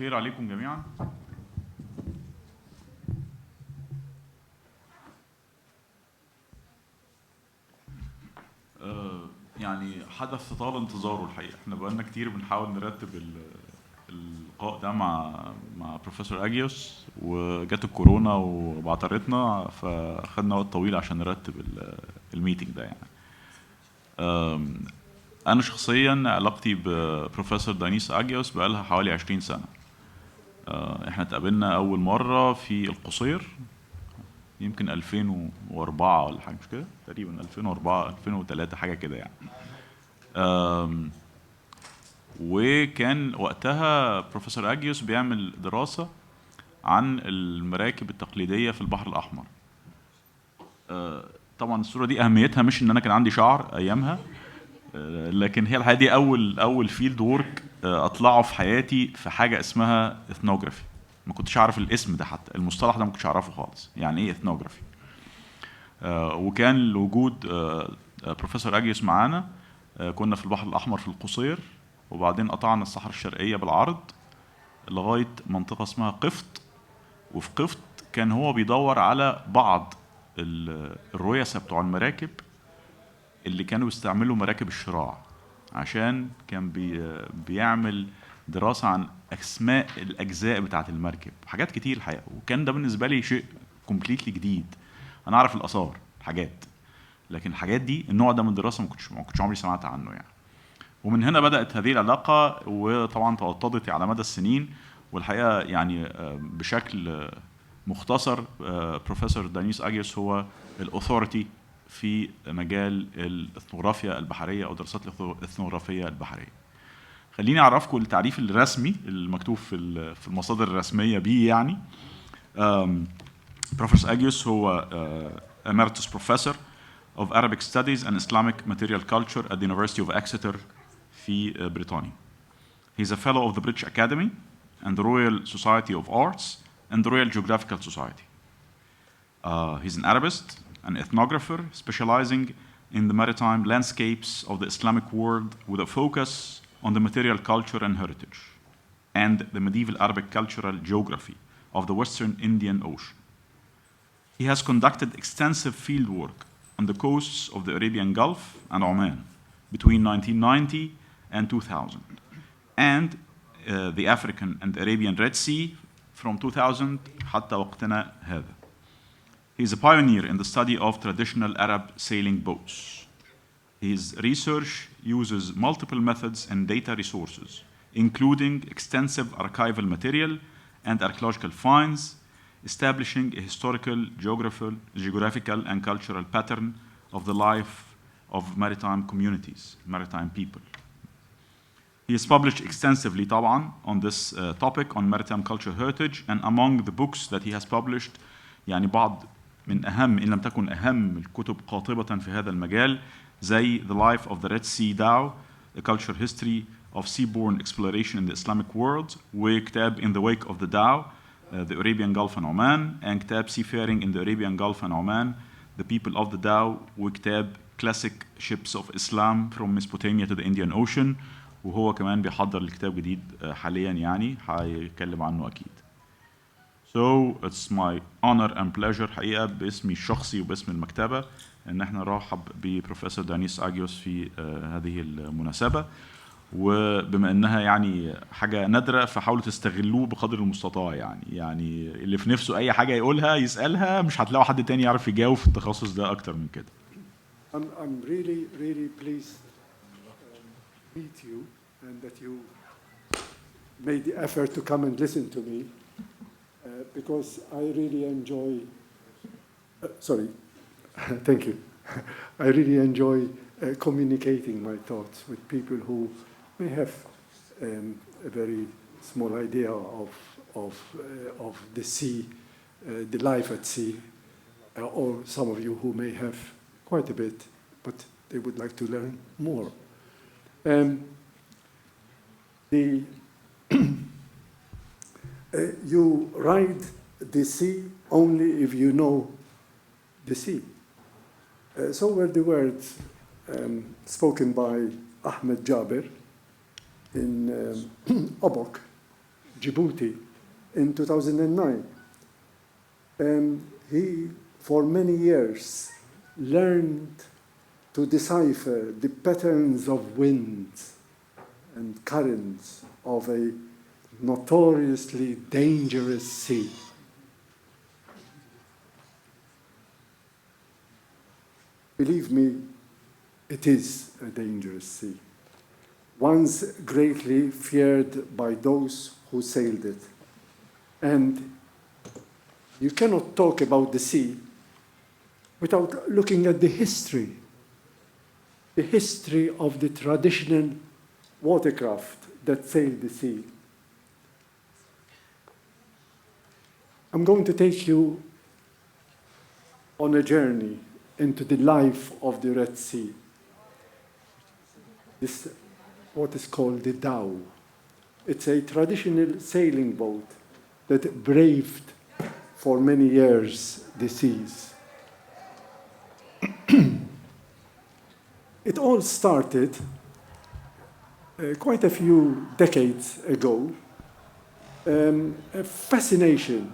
الخير عليكم جميعا. يعني حدث طال انتظاره الحقيقة. احنا بقالنا كتير بنحاول نرتب اللقاء ده مع بروفيسور اجيوس، وجت الكورونا وبعترتنا، فخدنا وقت طويل عشان نرتب الميتنج ده. يعني انا شخصيا علاقتي ببروفيسور دانيس اجيوس بقالها حوالي 20 سنة. احنا اتقابلنا اول مرة في القصير يمكن 2004 ولا حاجه، مش كده تقريبا 2004 2003 حاجه كده يعني. وكان وقتها بروفيسور اجيوس بيعمل دراسه عن المراكب التقليديه في البحر الاحمر. طبعا الصوره دي اهميتها مش ان انا كان عندي شعر ايامها، لكن هي الحقيقه دي اول فيلد وورك اطلعه في حياتي في حاجه اسمها اثنوجرافي. ما كنتش اعرف الاسم ده، حتى المصطلح ده ما كنتش اعرفه خالص، يعني ايه اثنوجرافي. وكان وجود بروفيسور اجيوس معانا. كنا في البحر الاحمر في القصير، وبعدين قطعنا الصحراء الشرقيه بالعرض لغايه منطقه اسمها قفط. وفي قفط كان هو بيدور على بعض الرؤساء بتوع المراكب اللي كانوا بيستعملوا مراكب الشراع، عشان كان بيعمل دراسه عن اسماء الاجزاء بتاعه المركب، حاجات كتير الحقيقه. وكان ده بالنسبه لي شيء كومبليتلي جديد. انا اعرف الاثار حاجات، لكن الحاجات دي النوع ده من الدراسه ما كنتش عمري سمعت عنه يعني. ومن هنا بدات هذه العلاقه، وطبعا توطدت على مدى السنين. والحقيقه يعني بشكل مختصر بروفيسور دانيس اجيوس هو الاثوريتي في مجال الاثنوغرافيا البحريه او دراسات الاثنوغرافيه البحريه. خليني اعرفكم التعريف الرسمي المكتوب في المصادر الرسميه بيه يعني. بروفيسور اجيوس هو emeritus professor of Arabic Studies and Islamic Material Culture at the University of Exeter في بريطانيا. He's a fellow of the British Academy and the Royal Society of Arts and the Royal Geographical Society. He's an Arabist, an ethnographer specializing in the maritime landscapes of the Islamic world with a focus on the material culture and heritage and the medieval Arabic cultural geography of the Western Indian Ocean. He has conducted extensive field work on the coasts of the Arabian Gulf and Oman between 1990 and 2000, and the African and Arabian Red Sea from 2000 حتى وقتنا هذا. He is a pioneer in the study of traditional Arab sailing boats. His research uses multiple methods and data resources, including extensive archival material and archaeological finds, establishing a historical, geographical, and cultural pattern of the life of maritime communities, maritime people. He has published extensively طبعا on this topic on maritime cultural heritage, and among the books that he has published يعني بعض من أهم إن لم تكن أهم الكتب قاطبة في هذا المجال زي The Life of the Red Sea Dhow, A Cultural History of Seaborne Exploration in the Islamic World, وكتاب In the Wake of the Dhow, the Arabian Gulf and Oman, and كتاب Seafaring in the Arabian Gulf and Oman, The People of the Dhow, وكتاب Classic Ships of Islam from Mesopotamia to the Indian Ocean. وهو كمان بيحضر لكتاب جديد حاليا يعني هيتكلم عنه أكيد. So it's my honor and pleasure حقيقة باسمي الشخصي وباسم المكتبة إن احنا نرحب ببروفيسور دانيس أجيوس في هذه المناسبة. وبما انها يعني حاجه نادره فحاولوا تستغلوه بقدر المستطاع. يعني اللي في نفسه اي حاجه يقولها يسالها، مش هتلاقوا حد تاني يعرف يجاوب في التخصص ده اكتر من كده. I'm really pleased to meet you and that you made the effort to come and listen to me because I really enjoy thank you. I really enjoy communicating my thoughts with people who may have a very small idea of the sea, the life at sea, or some of you who may have quite a bit, but they would like to learn more. You ride the sea only if you know the sea. So were the words spoken by Ahmed Jaber in Obok, Djibouti in 2009. He, for many years, learned to decipher the patterns of winds and currents of a notoriously dangerous sea. Believe me, it is a dangerous sea, once greatly feared by those who sailed it. And you cannot talk about the sea without looking at the history of the traditional watercraft that sailed the sea. I'm going to take you on a journey into the life of the Red Sea. This, what is called the dhow. It's a traditional sailing boat that braved for many years the seas. It all started quite a few decades ago, a fascination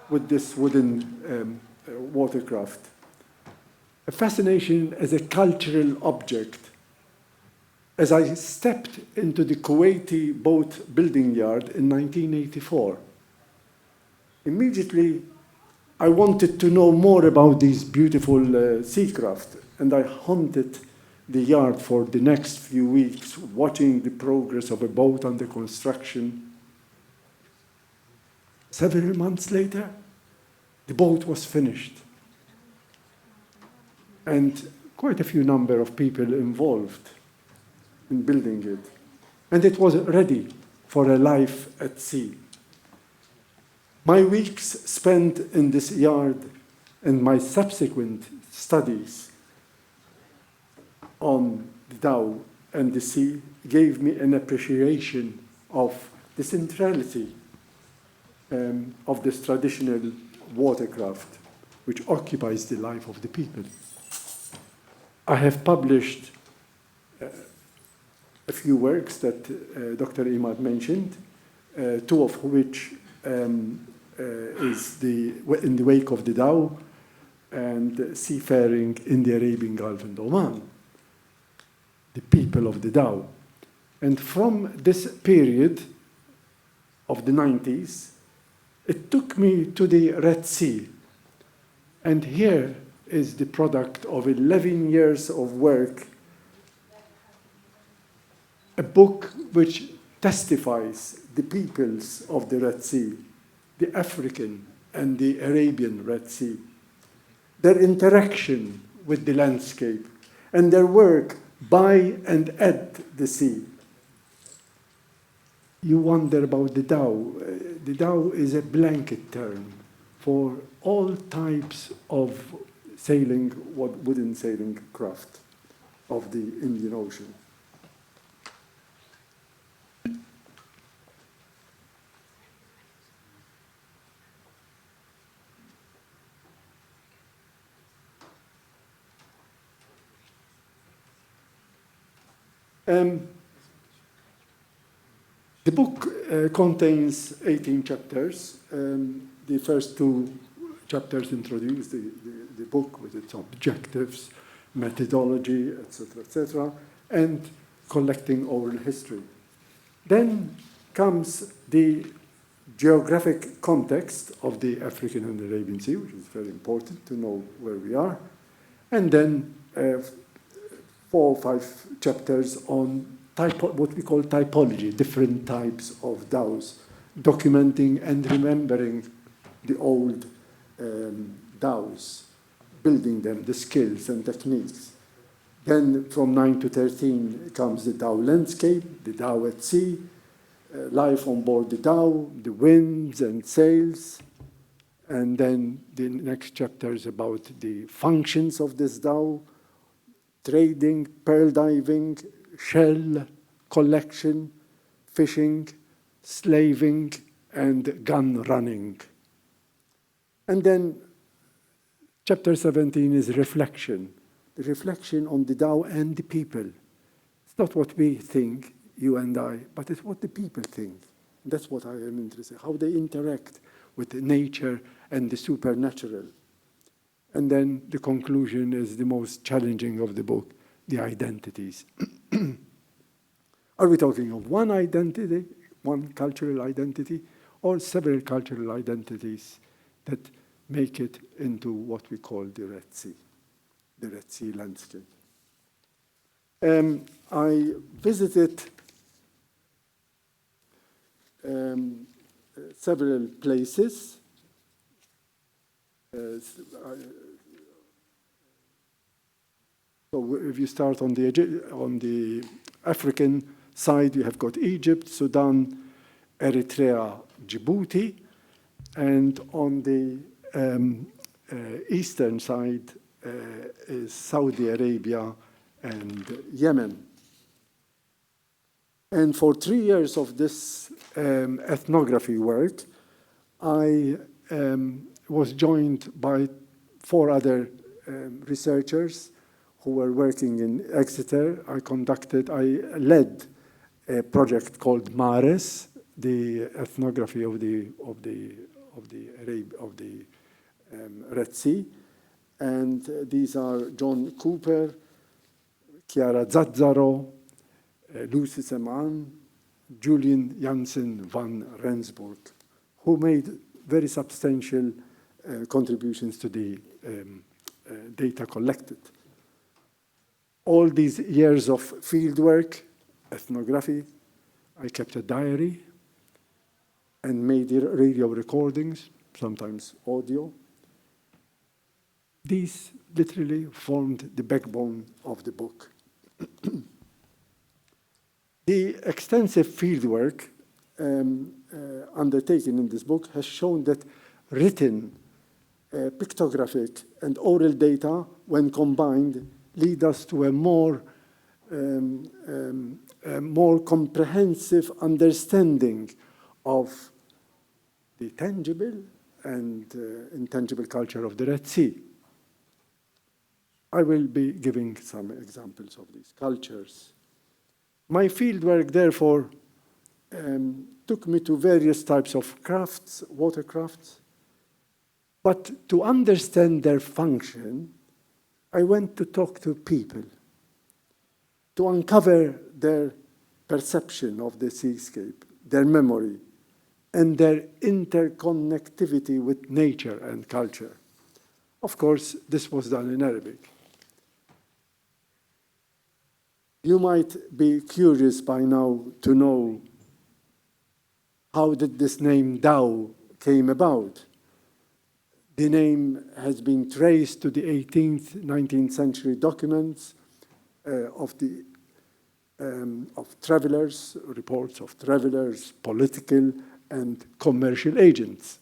with this wooden watercraft, a fascination as a cultural object. As I stepped into the Kuwaiti boat building yard in 1984, immediately I wanted to know more about these beautiful seacraft, and I haunted the yard for the next few weeks, watching the progress of a boat under construction. Several months later, the boat was finished, and quite a few number of people involved in building it. And it was ready for a life at sea. My weeks spent in this yard and my subsequent studies on the dhow and the sea gave me an appreciation of the centrality of this traditional watercraft, which occupies the life of the people. I have published a few works that Dr. Imad mentioned, two of which is In the Wake of the Dhow and Seafaring in the Arabian Gulf and Oman, the people of the dhow. And from this period of the 90s, it took me to the Red Sea. And here is the product of 11 years of work, a book which testifies the peoples of the Red Sea, the African and the Arabian Red Sea, their interaction with the landscape, and their work by and at the sea. You wonder about the dhow. The dhow is a blanket term for all types of sailing, wooden sailing craft of the Indian Ocean. The book contains 18 chapters. The first two chapters introduce the book with its objectives, methodology, etc., and collecting oral history. Then comes the geographic context of the African and Arabian Sea, which is very important to know where we are. And then 4 or 5 chapters on what we call typology, different types of dhows, documenting and remembering the old dhows, building them, the skills and techniques. Then from 9 to 13 comes the dhow landscape, the dhow at sea, life on board the dhow, the winds and sails. And then the next chapter is about the functions of this dhow, trading, pearl diving, shell collection, fishing, slaving, and gun running. And then chapter 17 is reflection, the reflection on the dhow and the people. It's not what we think, you and I, but it's what the people think. That's what I am interested in, how they interact with nature and the supernatural. And then the conclusion is the most challenging of the book, the identities. Are we talking of one identity, one cultural identity, or several cultural identities that make it into what we call the Red Sea landscape? I visited several places. So if you start on the African side, you have got Egypt, Sudan, Eritrea, Djibouti, and on the eastern side is Saudi Arabia and Yemen. And for 3 years of this ethnography work, I was joined by 4 other researchers who were working in Exeter. I led a project called Mares, the ethnography of the Red Sea. And these are John Cooper, Chiara Zazzaro, Lucy Seman, Julian Janssen van Rensburg, who made very substantial contributions to the data collected. All these years of fieldwork, ethnography, I kept a diary and made radio recordings, sometimes audio. These literally formed the backbone of the book. The extensive fieldwork undertaken in this book has shown that written, pictographic, and oral data, when combined, lead us to a more comprehensive understanding of the tangible and intangible culture of the Red Sea. I will be giving some examples of these cultures. My fieldwork, therefore, took me to various types of crafts, watercrafts. But to understand their function, I went to talk to people, to uncover their perception of the seascape, their memory, and their interconnectivity with nature and culture. Of course, this was done in Arabic. You might be curious by now to know how did this name Dhow came about. The name has been traced to the 18th, 19th century documents of travelers, reports of travelers, political and commercial agents.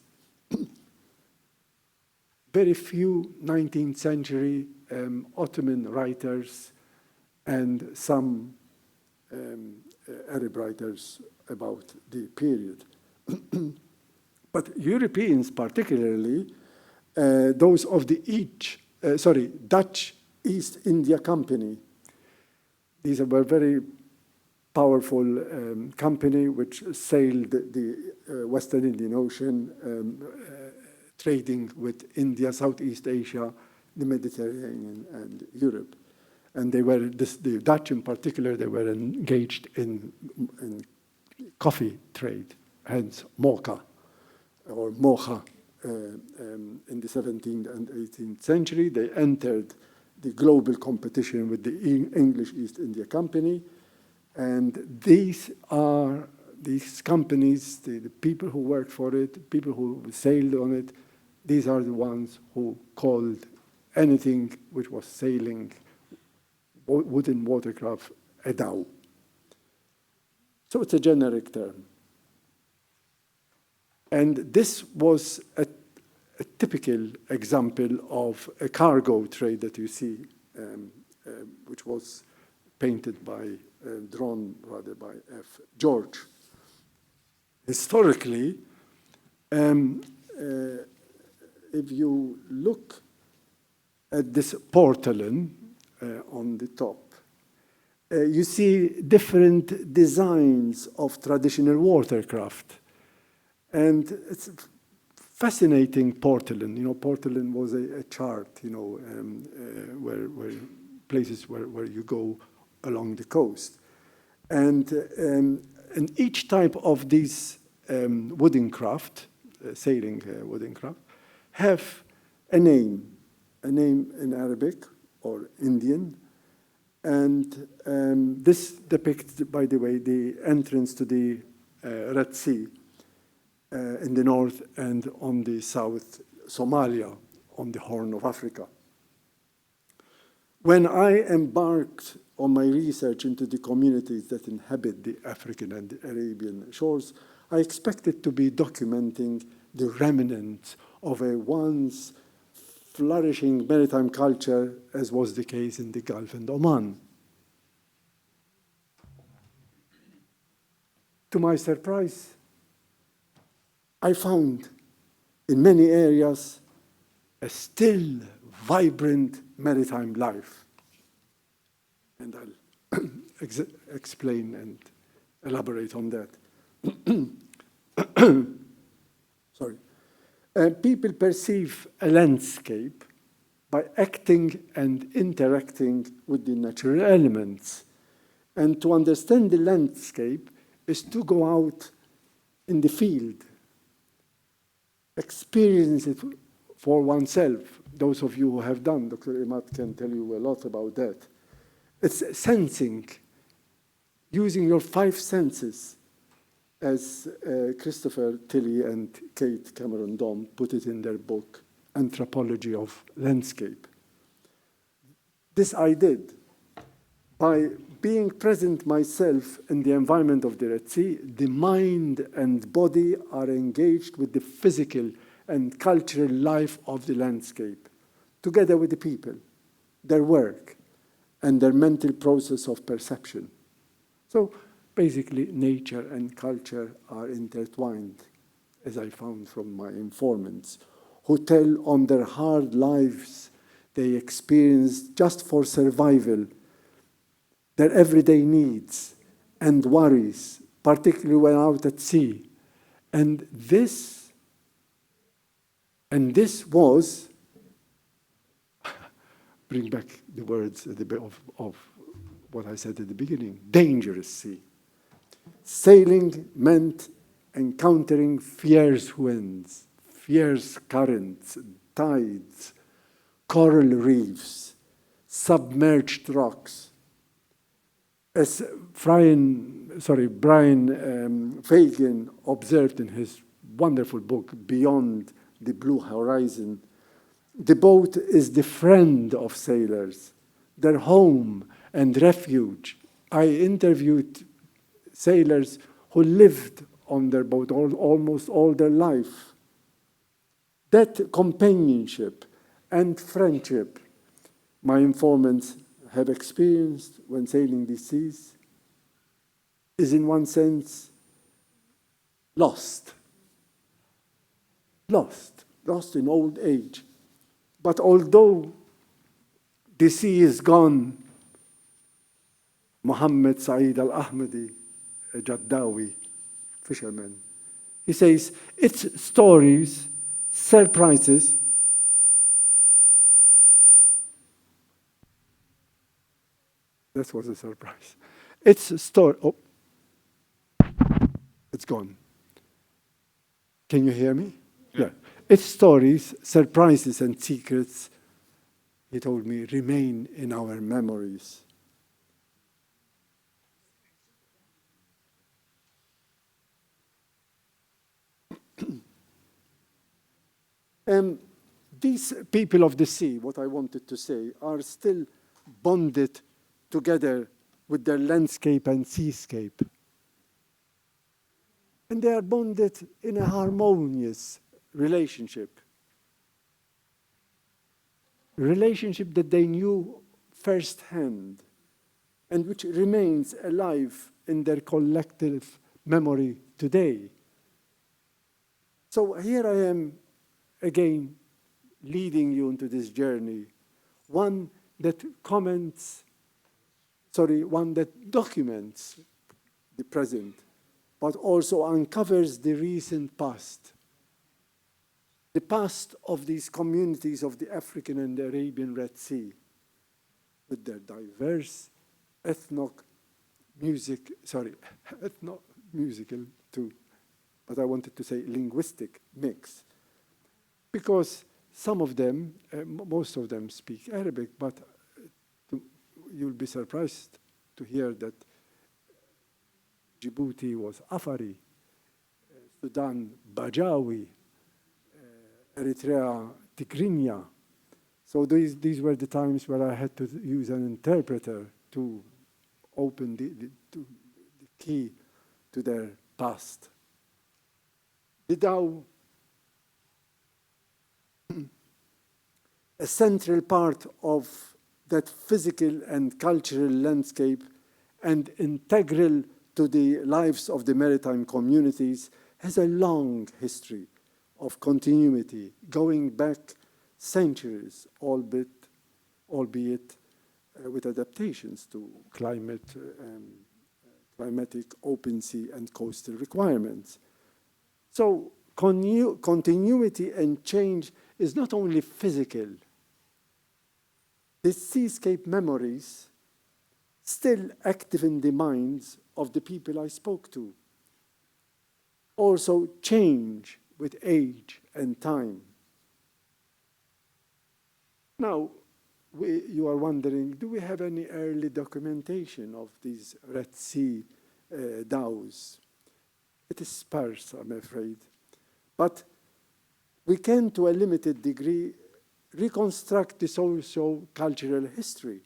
Very few 19th century Ottoman writers and some Arab writers about the period. But Europeans particularly, those of the Dutch East India Company, these were very powerful company which sailed the Western Indian Ocean, trading with India, Southeast Asia, the Mediterranean, and Europe. And they were, the Dutch in particular, they were engaged in coffee trade, hence mocha or mocha. In the 17th and 18th century, they entered the global competition with the English East India Company. And these companies, the people who worked for it, people who sailed on it, these are the ones who called anything which was sailing, wooden watercraft, a dhow. So it's a generic term. And this was a typical example of a cargo trade that you see, which was painted by, drawn rather by F. George. Historically, if you look at this portolan on the top, you see different designs of traditional watercraft. And it's fascinating porcelain. You know, porcelain was a chart, you know, where places where you go along the coast. And each type of these wooden craft, sailing wooden craft, have a name in Arabic or Indian. And this depicts, by the way, the entrance to the Red Sea in the north, and on the south, Somalia, on the Horn of Africa. When I embarked on my research into the communities that inhabit the African and Arabian shores, I expected to be documenting the remnants of a once flourishing maritime culture, as was the case in the Gulf and Oman. To my surprise, I found in many areas a still vibrant maritime life. And I'll explain and elaborate on that. Sorry. People perceive a landscape by acting and interacting with the natural elements. And to understand the landscape is to go out in the field, experience it for oneself. Those of you who have done, Dr. Imad can tell you a lot about that. It's sensing, using your 5 senses, as Christopher Tilley and Kate Cameron Dom put it in their book, Anthropology of Landscape. This I did. By being present myself in the environment of the Red Sea, the mind and body are engaged with the physical and cultural life of the landscape, together with the people, their work, and their mental process of perception. So basically, nature and culture are intertwined, as I found from my informants, who tell on their hard lives they experienced just for survival, their everyday needs and worries, particularly when out at sea. And this was, bring back the words of what I said at the beginning, dangerous sea. Sailing meant encountering fierce winds, fierce currents, tides, coral reefs, submerged rocks. As Brian Fagan observed in his wonderful book, Beyond the Blue Horizon, the boat is the friend of sailors, their home and refuge. I interviewed sailors who lived on their boat almost all their life. That companionship and friendship my informants have experienced when sailing these seas is in one sense lost in old age. But although the sea is gone, Muhammad Saeed al-Ahmadi, a Jaddawi fisherman, he says, its stories, surprises, that was a surprise. Its story, oh, it's gone. Can you hear me? Yeah. Its stories, surprises, and secrets, he told me, remain in our memories. These people of the sea, what I wanted to say, are still bonded together with their landscape and seascape. And they are bonded in a harmonious relationship that they knew firsthand and which remains alive in their collective memory today. So here I am again leading you into this journey, one that comments one that documents the present, but also uncovers the recent past. The past of these communities of the African and the Arabian Red Sea, with their diverse ethno-musical too, but I wanted to say linguistic mix, because some of them, most of them speak Arabic, but you'll be surprised to hear that Djibouti was Afari, Sudan, Bajawi, Eritrea, Tigrinya. So these were the times where I had to use an interpreter to open the key to their past. The Dao, a central part of that physical and cultural landscape and integral to the lives of the maritime communities, has a long history of continuity going back centuries, albeit with adaptations to climatic open sea and coastal requirements. So continuity and change is not only physical. The seascape memories still active in the minds of the people I spoke to also change with age and time. Now, you are wondering, do we have any early documentation of these Red Sea dhows? It is sparse, I'm afraid. But we can, to a limited degree, reconstruct the socio-cultural history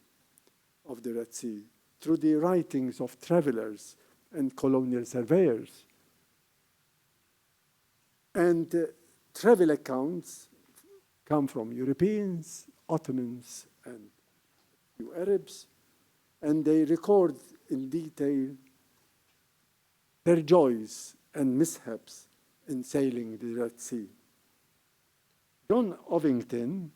of the Red Sea through the writings of travelers and colonial surveyors. And travel accounts come from Europeans, Ottomans, and a few Arabs, and they record in detail their joys and mishaps in sailing the Red Sea. John Ovington,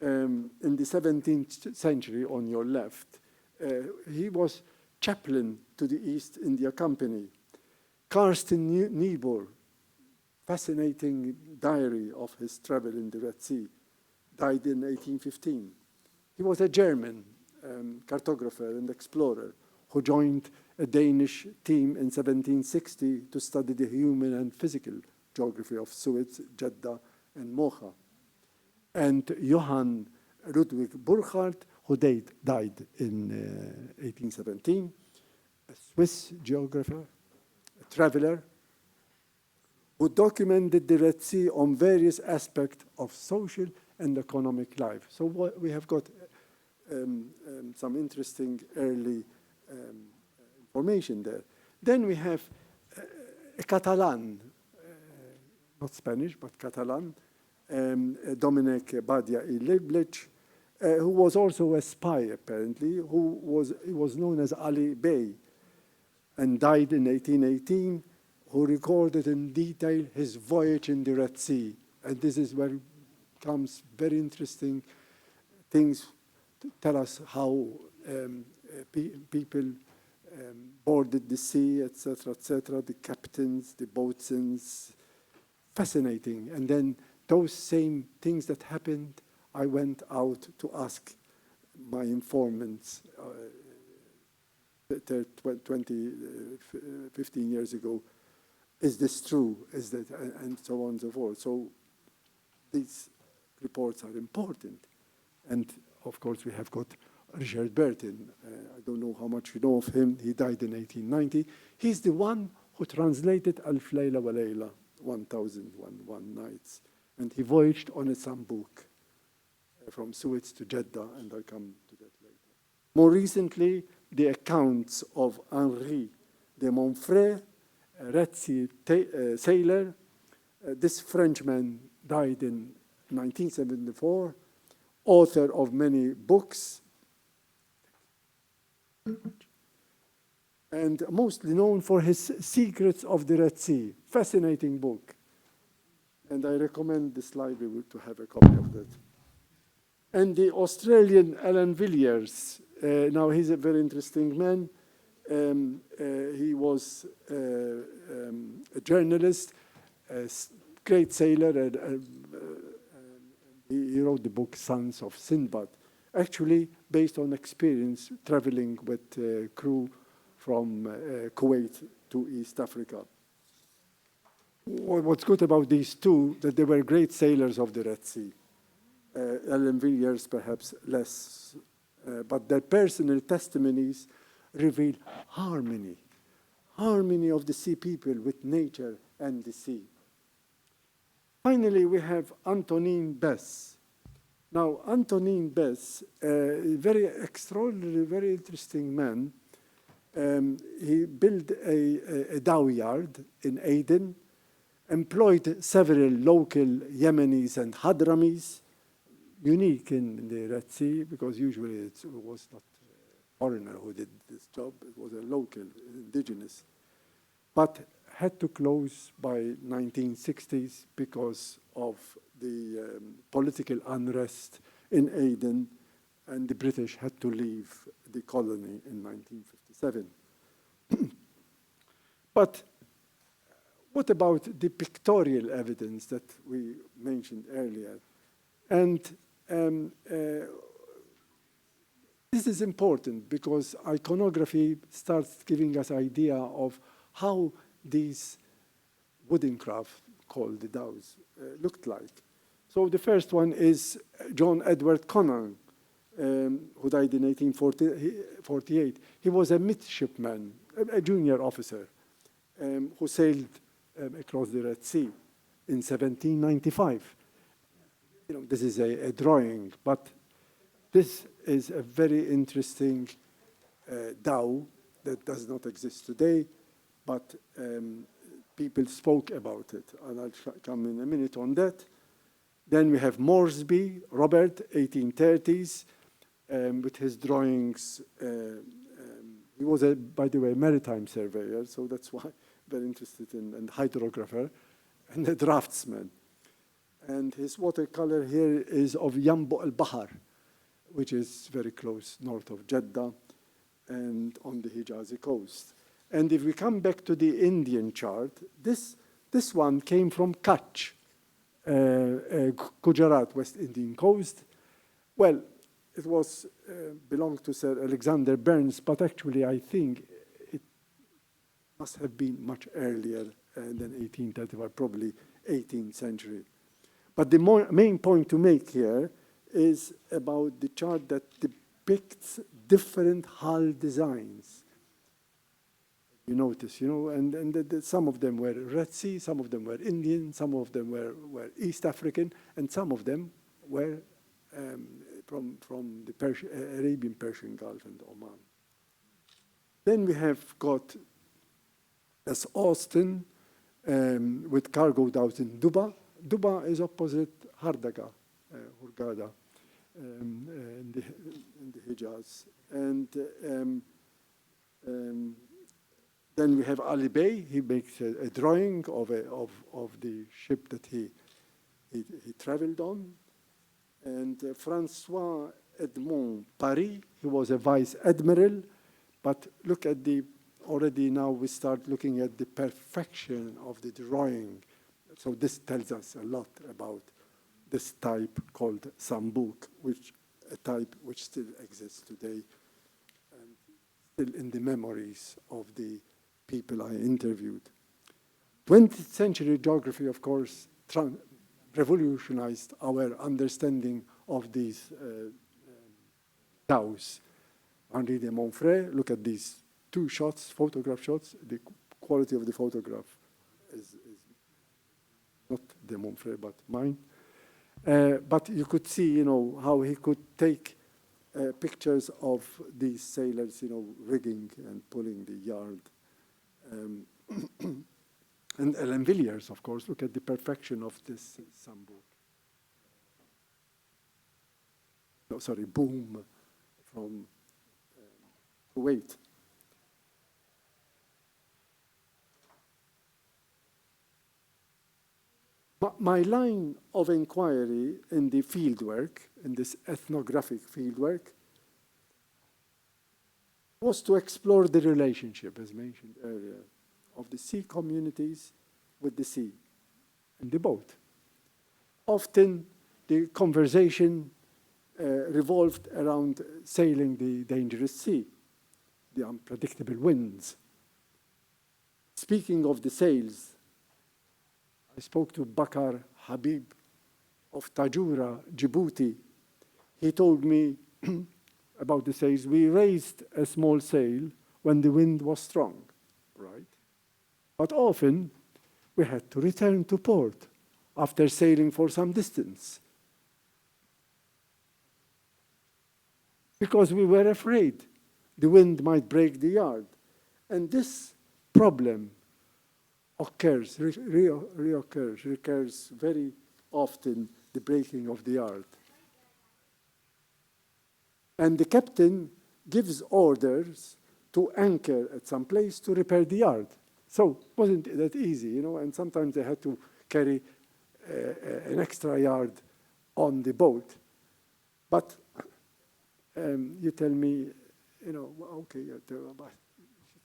in the 17th century on your left, he was chaplain to the East India Company. Carsten Niebuhr, fascinating diary of his travel in the Red Sea, died in 1815. He was a German cartographer and explorer who joined a Danish team in 1760 to study the human and physical geography of Suez, Jeddah, and Mocha. And Johann Ludwig Burckhardt, who died in 1817, a Swiss geographer, a traveler, who documented the Red Sea on various aspects of social and economic life. So we have got some interesting early information there. Then we have a Catalan, not Spanish, but Catalan, Dominic Badia y Liblich, who was also a spy, apparently, he was known as Ali Bey, and died in 1818, who recorded in detail his voyage in the Red Sea. And this is where comes very interesting things to tell us how people boarded the sea, etc., the captains, the boatswains, fascinating. And then those same things that happened, I went out to ask my informants 15 years ago, is this true? Is that, and so on and so forth. So these reports are important. And of course, we have got Richard Burton. I don't know how much you know of him. He died in 1890. He's the one who translated Alf Layla wa Layla, 1001 Nights. And he voyaged on a Sambook from Suez to Jeddah, and I'll come to that later. More recently, the accounts of Henri de Montfray, a Red Sea sailor. This Frenchman died in 1974, author of many books, and mostly known for his Secrets of the Red Sea, fascinating book. And I recommend this library to have a copy of that. And the Australian Alan Villiers, now he's a very interesting man. He was a journalist, great sailor, and he wrote the book Sons of Sinbad, actually based on experience traveling with crew from Kuwait to East Africa. What's good about these two, that they were great sailors of the Red Sea. Ellen Villiers perhaps less, but their personal testimonies reveal harmony of the sea people with nature and the sea. Finally, we have Antonin Bess. Now, Antonin Bess, a very extraordinary, very interesting man. He built a dhow yard in Aden, employed several local Yemenis and Hadramis, unique in the Red Sea, because usually it was not a foreigner who did this job, it was a local, indigenous. But had to close by 1960s because of the political unrest in Aden, and the British had to leave the colony in 1957. But what about the pictorial evidence that we mentioned earlier? And this is important because iconography starts giving us idea of how these wooden craft called the dhows looked like. So the first one is John Edward Conan, who died in 1848. He was a midshipman, a junior officer, who sailed across the Red Sea in 1795. You know, this is a drawing, but this is a very interesting dhow that does not exist today, but people spoke about it, and I'll come in a minute on that. Then we have Moresby, Robert, 1830s, with his drawings. He was, by the way, a maritime surveyor, so that's why very interested in, and hydrographer, and a draftsman. And his watercolor here is of Yambo al-Bahar, which is very close north of Jeddah and on the Hijazi coast. And if we come back to the Indian chart, this one came from Kutch, Gujarat, West Indian coast. Well, it was belonged to Sir Alexander Burns, but actually I think it must have been much earlier than 1835, probably 18th century. But the main point to make here is about the chart that depicts different hull designs. You notice, you know, and some of them were Red Sea, some of them were Indian, some of them were East African, and some of them were from the Arabian Persian Gulf and Oman. Then we have got as Austin with cargo dhows in Duba. Duba is opposite Hardaga, Hurghada, in the Hijaz. And then we have Ali Bey. He makes a drawing of the ship that he traveled on. And Francois Edmond Paris, he was a vice admiral. But look at already now we start looking at the perfection of the drawing. So this tells us a lot about this type called Sambuk, a type which still exists today and still in the memories of the people I interviewed. 20th century geography, of course, revolutionized our understanding of these dhows. Henri de Montfray, look at these two shots, photograph shots. The quality of the photograph is not de Montfray, but mine. But you could see, you know, how he could take pictures of these sailors, you know, rigging and pulling the yard. And Ellen Villiers, of course, look at the perfection of this Sambuk. No, sorry, boom from Kuwait. My line of inquiry in the fieldwork, in this ethnographic fieldwork, was to explore the relationship, as mentioned earlier, of the sea communities with the sea and the boat. Often the conversation revolved around sailing the dangerous sea, the unpredictable winds. Speaking of the sails, I spoke to Bakar Habib of Tajura, Djibouti. He told me about the sails. We raised a small sail when the wind was strong, right? But often we had to return to port after sailing for some distance because we were afraid the wind might break the yard. And this problem recurs very often, the breaking of the yard. And the captain gives orders to anchor at some place to repair the yard. So it wasn't that easy, you know, and sometimes they had to carry an extra yard on the boat. But you tell me, you know, okay, but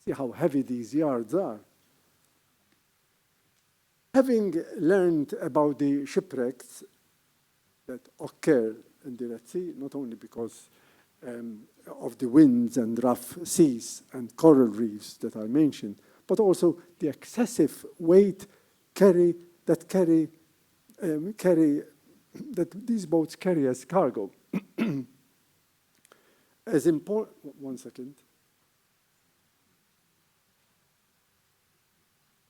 see how heavy these yards are. Having learned about the shipwrecks that occur in the Red Sea, not only because of the winds and rough seas and coral reefs that I mentioned, but also the excessive weight that these boats carry as cargo. As important, one second.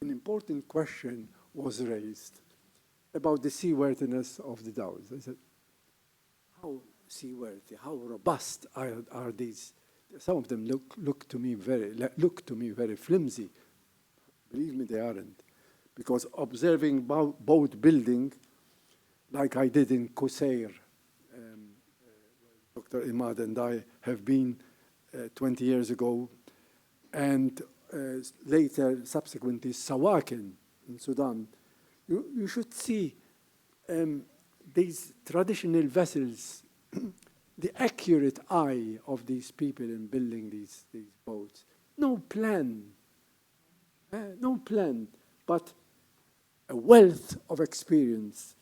An important question was raised about the seaworthiness of the dhows. I said, how seaworthy, how robust are these? Some of them look to me very flimsy. Believe me, they aren't. Because observing boat building, like I did in Qusair, Dr. Imad and I have been 20 years ago, and later, subsequently, Sawakin in Sudan, you should see these traditional vessels, the accurate eye of these people in building these boats. No plan, but a wealth of experience,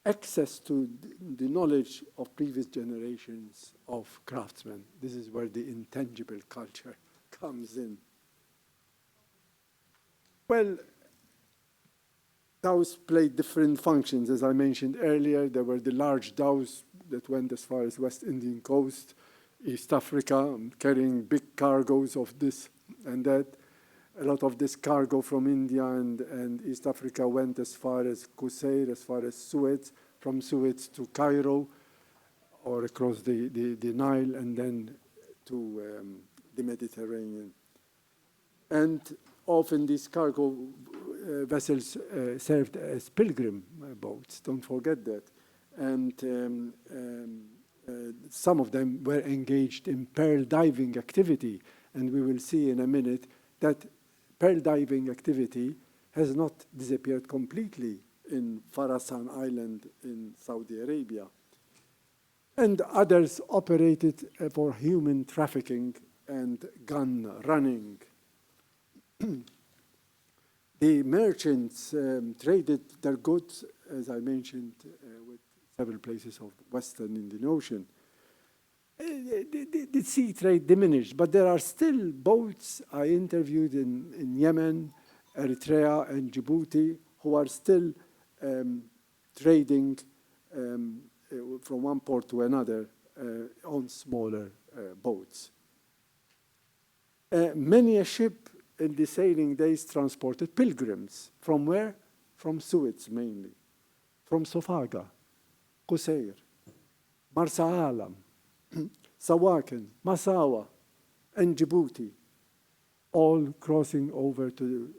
access to the knowledge of previous generations of craftsmen. This is where the intangible culture comes in. Well, dhows played different functions. As I mentioned earlier, there were the large dhows that went as far as West Indian coast, East Africa, carrying big cargoes of this and that. A lot of this cargo from India and East Africa went as far as Qusair, as far as Suez, from Suez to Cairo, or across the Nile, and then to the Mediterranean. And often these cargo vessels served as pilgrim boats, don't forget that. And some of them were engaged in pearl diving activity, and we will see in a minute that pearl diving activity has not disappeared completely in Farasan Island in Saudi Arabia. And others operated for human trafficking and gun running. The merchants traded their goods, as I mentioned, with several places of Western Indian Ocean. The sea trade diminished, but there are still boats I interviewed in Yemen, Eritrea, and Djibouti who are still trading from one port to another on smaller boats. Many a ship in the sailing days transported pilgrims. From where? From Suez mainly, from Sofaga, Qusair, Marsa Alam, Sawakin, Massawa, and Djibouti, all crossing over to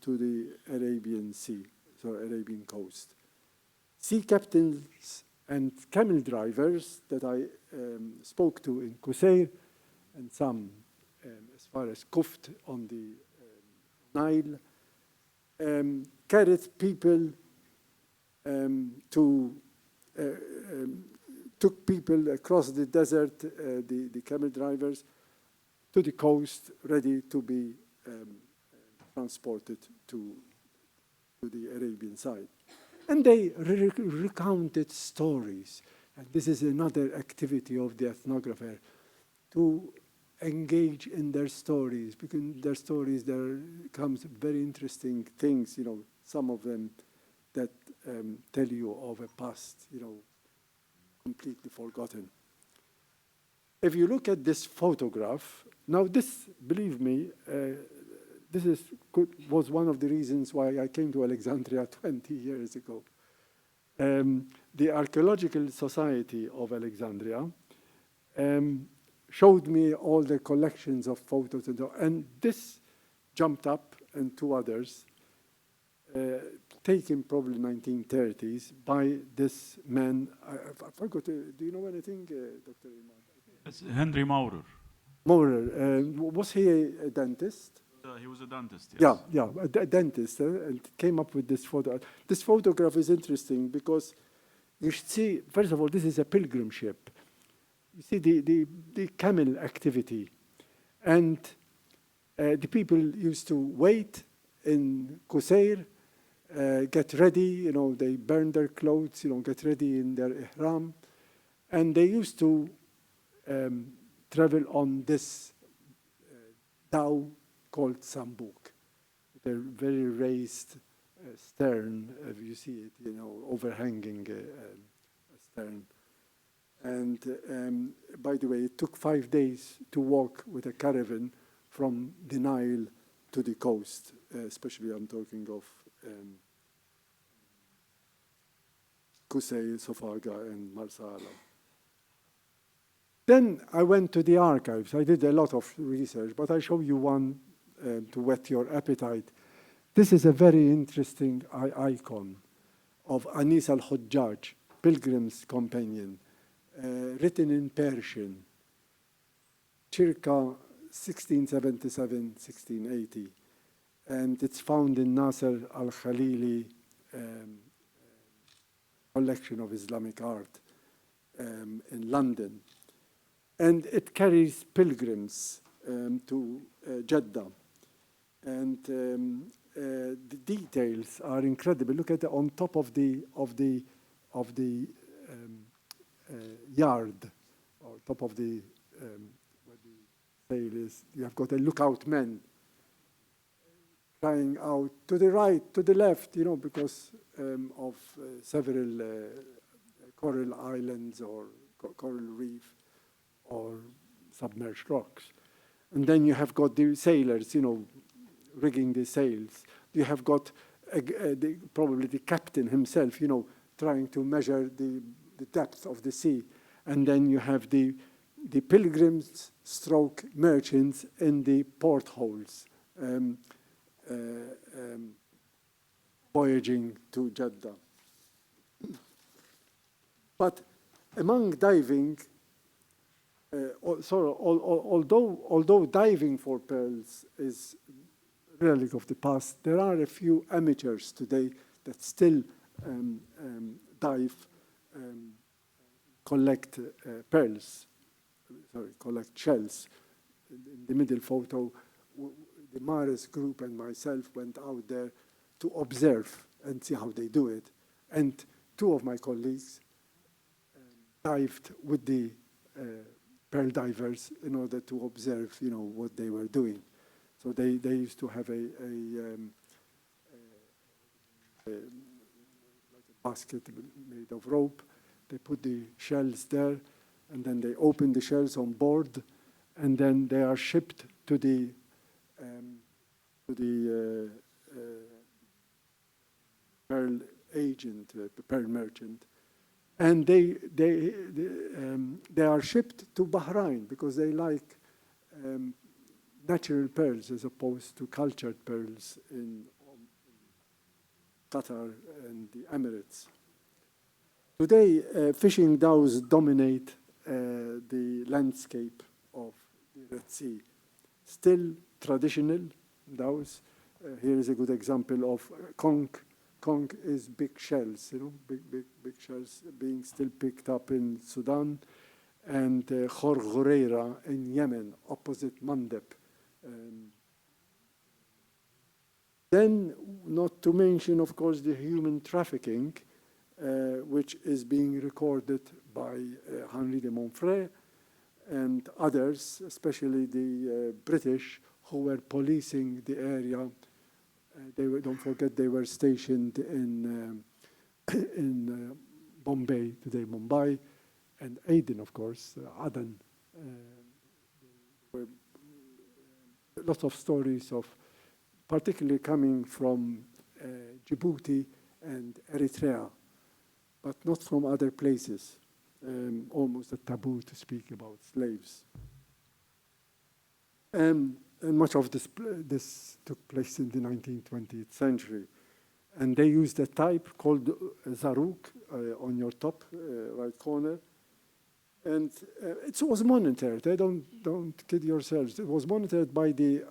the Arabian Sea, so Arabian coast. Sea captains and camel drivers that I spoke to in Qusair, and some as far as Kuft on the Nile, carried people took people across the desert, the camel drivers, to the coast, ready to be transported to the Arabian side. And they recounted stories. And this is another activity of the ethnographer, to engage in their stories, because in their stories there comes very interesting things, you know, some of them that tell you of a past, you know, completely forgotten. If you look at this photograph, now this, believe me, this was one of the reasons why I came to Alexandria 20 years ago. The Archaeological Society of Alexandria showed me all the collections of photos, and this jumped up, and two others, taken probably 1930s by this man. I forgot, do you know anything, Dr. Imad? It's Henry Maurer. Maurer, was he a dentist? He was a dentist, yes. Yeah, a dentist, and came up with this photo. This photograph is interesting because you should see, first of all, this is a pilgrim ship. You see the camel activity. And the people used to wait in Qusair, get ready, you know, they burn their clothes, you know, get ready in their ihram. And they used to travel on this dhow called Sambuk. They're very raised stern, if you see it, you know, overhanging stern. And by the way, it took 5 days to walk with a caravan from the Nile to the coast, especially I'm talking of Qusay, Safaga, and Marsala. Then I went to the archives. I did a lot of research, but I show you one to whet your appetite. This is a very interesting icon of Anis al-Hujjaj, Pilgrim's Companion, written in Persian, circa 1677, 1680. And it's found in Nasser al-Khalili collection of Islamic art in London. And it carries pilgrims to Jeddah. And the details are incredible. Look at on top of the yard, or top of the where the sail is. You have got a lookout men crying out to the right, to the left, you know, because of several coral islands or coral reef or submerged rocks. And then you have got the sailors, you know, rigging the sails. You have got probably the captain himself, you know, trying to measure the depth of the sea. And then you have the pilgrims stroke merchants in the portholes voyaging to Jeddah. But among diving, although diving for pearls is a relic of the past, there are a few amateurs today that still dive, collect pearls, collect shells. In the middle photo, the Mares group and myself went out there to observe and see how they do it. And two of my colleagues dived with the pearl divers in order to observe, you know, what they were doing. So they used to have like a basket made of rope. They put the shells there, and then they open the shells on board, and then they are shipped to the pearl agent, pearl merchant, and they are shipped to Bahrain because they like natural pearls as opposed to cultured pearls in Qatar and the Emirates. Today, fishing dhows dominate the landscape of the Red Sea. Still traditional dhows. Here is a good example of conch. Conch is big shells, you know, big shells being still picked up in Sudan. and Khor in Yemen, opposite Mandeb. Then, not to mention, of course, the human trafficking, which is being recorded by Henri de Montfray and others, especially the British, who were policing the area. Don't forget, they were stationed in Bombay, today Mumbai, and Aden, of course, Aden. There were lots of stories of, particularly coming from Djibouti and Eritrea, but not from other places. Almost a taboo to speak about slaves. And much of this took place in the 19th, 20th century. And they used a type called Zarouk on your top right corner. And it was monitored. Don't kid yourselves. It was monitored by the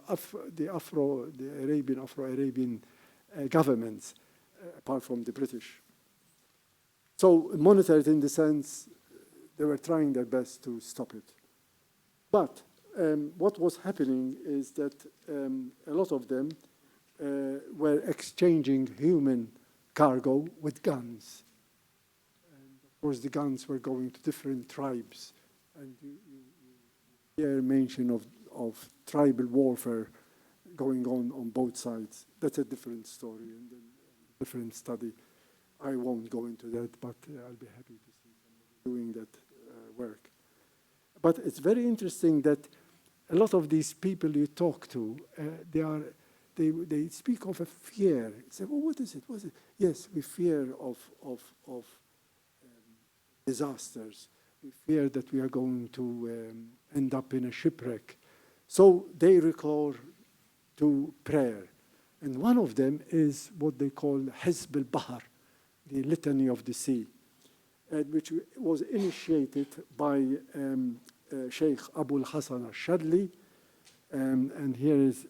Afro-Arabian governments, apart from the British. So monitored in the sense they were trying their best to stop it. But what was happening is that a lot of them were exchanging human cargo with guns. Of course, the guns were going to different tribes. And you hear mention of tribal warfare going on both sides. That's a different story and a different study. I won't go into that, but I'll be happy to see somebody doing that work. But it's very interesting that a lot of these people you talk to, they speak of a fear. They say, well, what is it? What is it? Yes, we fear of disasters. We fear that we are going to end up in a shipwreck. So they recur to prayer. And one of them is what they call Hezbollah the Litany, the Litany of the Sea, which was initiated by Sheikh Abul Hassan al-Shadli. And here is,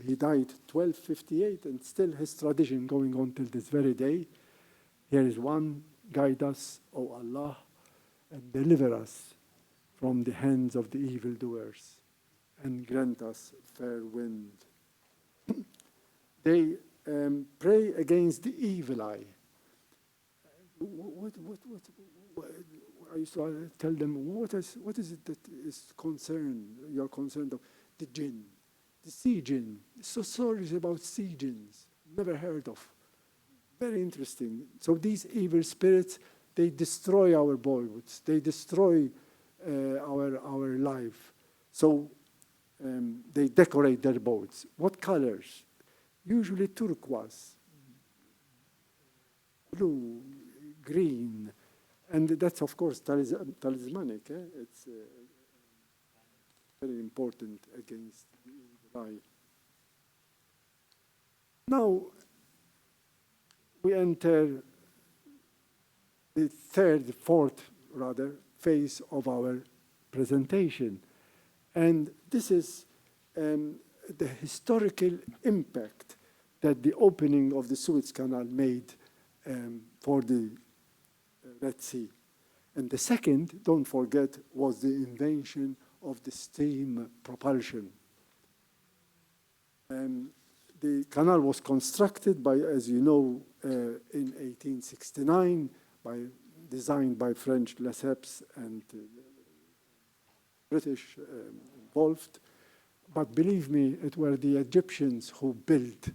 he died 1258, and still his tradition going on till this very day. Here is one: guide us, O Allah, and deliver us from the hands of the evildoers, and grant us fair wind. They pray against the evil eye. I used to tell them, what is it that is concerned? You're concerned of the jinn, the sea jinn. So stories about sea jinns, never heard of. Very interesting. So these evil spirits, they destroy our boyhoods. They destroy our life. So they decorate their boats. What colors? Usually turquoise, blue, green. And that's, of course, talismanic. It's very important against the evil eye. Now, we enter the fourth phase of our presentation. And this is the historical impact that the opening of the Suez Canal made for the Red Sea. And the second, don't forget, was the invention of the steam propulsion. The canal was constructed by, as you know, in 1869, designed by French Lesseps and British involved. But believe me, it were the Egyptians who built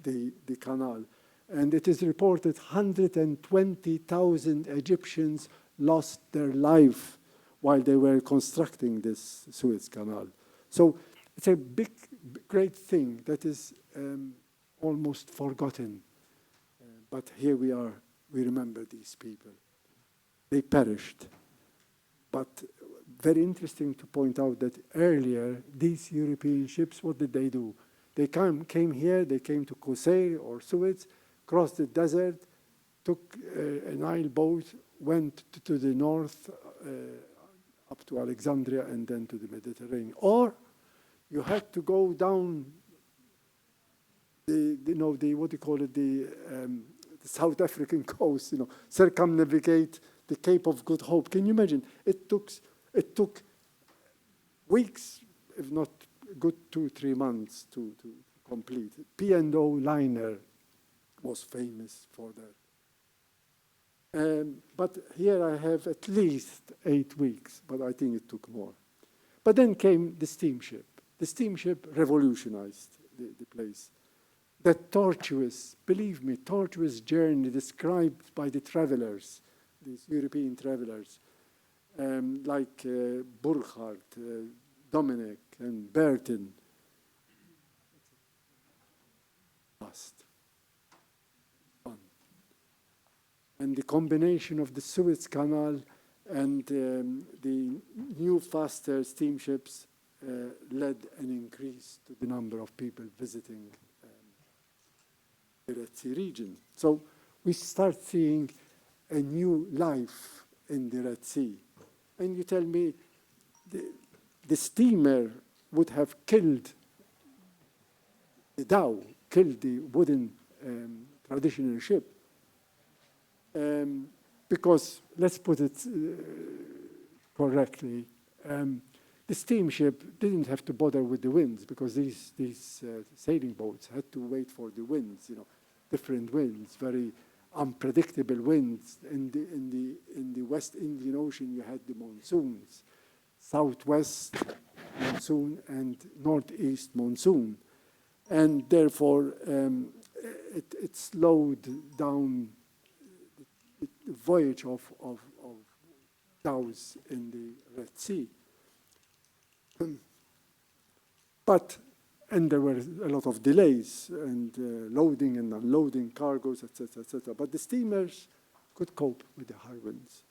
the canal. And it is reported 120,000 Egyptians lost their life while they were constructing this Suez Canal. So it's a big, great thing that is almost forgotten. But here we are, we remember these people. They perished. But very interesting to point out that earlier, these European ships, what did they do? They came here, they came to Qusair or Suez, crossed the desert, took a Nile boat, went to the north, up to Alexandria, and then to the Mediterranean. Or you had to go down the South African coast, circumnavigate the Cape of Good Hope. Can you imagine? It took weeks, if not a good 2-3 months to complete. P&O liner was famous for that. But here I have at least 8 weeks, but I think it took more. But then came the steamship. The steamship revolutionized the place. That tortuous, believe me, tortuous journey described by the travelers, these European travelers, like Burkhardt, Dominic, and Burton. Past. And the combination of the Suez Canal and the new, faster steamships led an increase to the number of people visiting the Red Sea region. So we start seeing a new life in the Red Sea. And you tell me the steamer would have killed the dhow, killed the wooden traditional ship. Because, let's put it correctly, the steamship didn't have to bother with the winds, because these sailing boats had to wait for the winds, different winds, very unpredictable winds. In the West Indian Ocean, you had the monsoons, southwest monsoon and northeast monsoon. And therefore, it slowed down the voyage of dhows in the Red Sea. And there were a lot of delays and loading and unloading cargoes, etc., etc. But the steamers could cope with the high winds.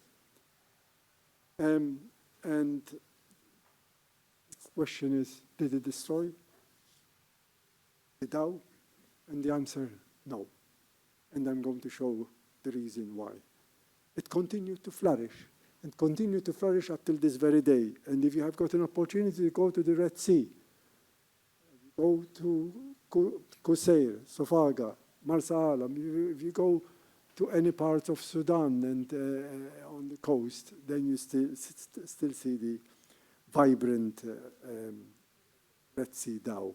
And the question is, did it destroy the dhow? And the answer, no. And I'm going to show the reason why. It continued to flourish, and continued to flourish up till this very day. And if you have got an opportunity to go to the Red Sea, go to Qusair, Sofaga, Marsa Alam, if you go to any parts of Sudan and on the coast, then you still see the vibrant Red Sea dhow.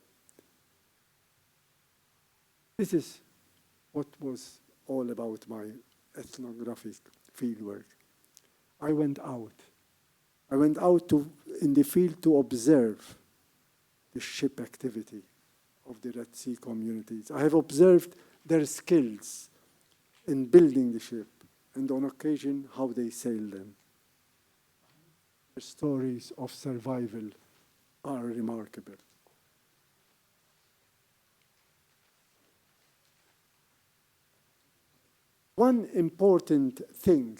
This is what was all about my ethnographic fieldwork. I went out in the field to observe the ship activity of the Red Sea communities. I have observed their skills in building the ship, and on occasion how they sail them. Their stories of survival are remarkable. One important thing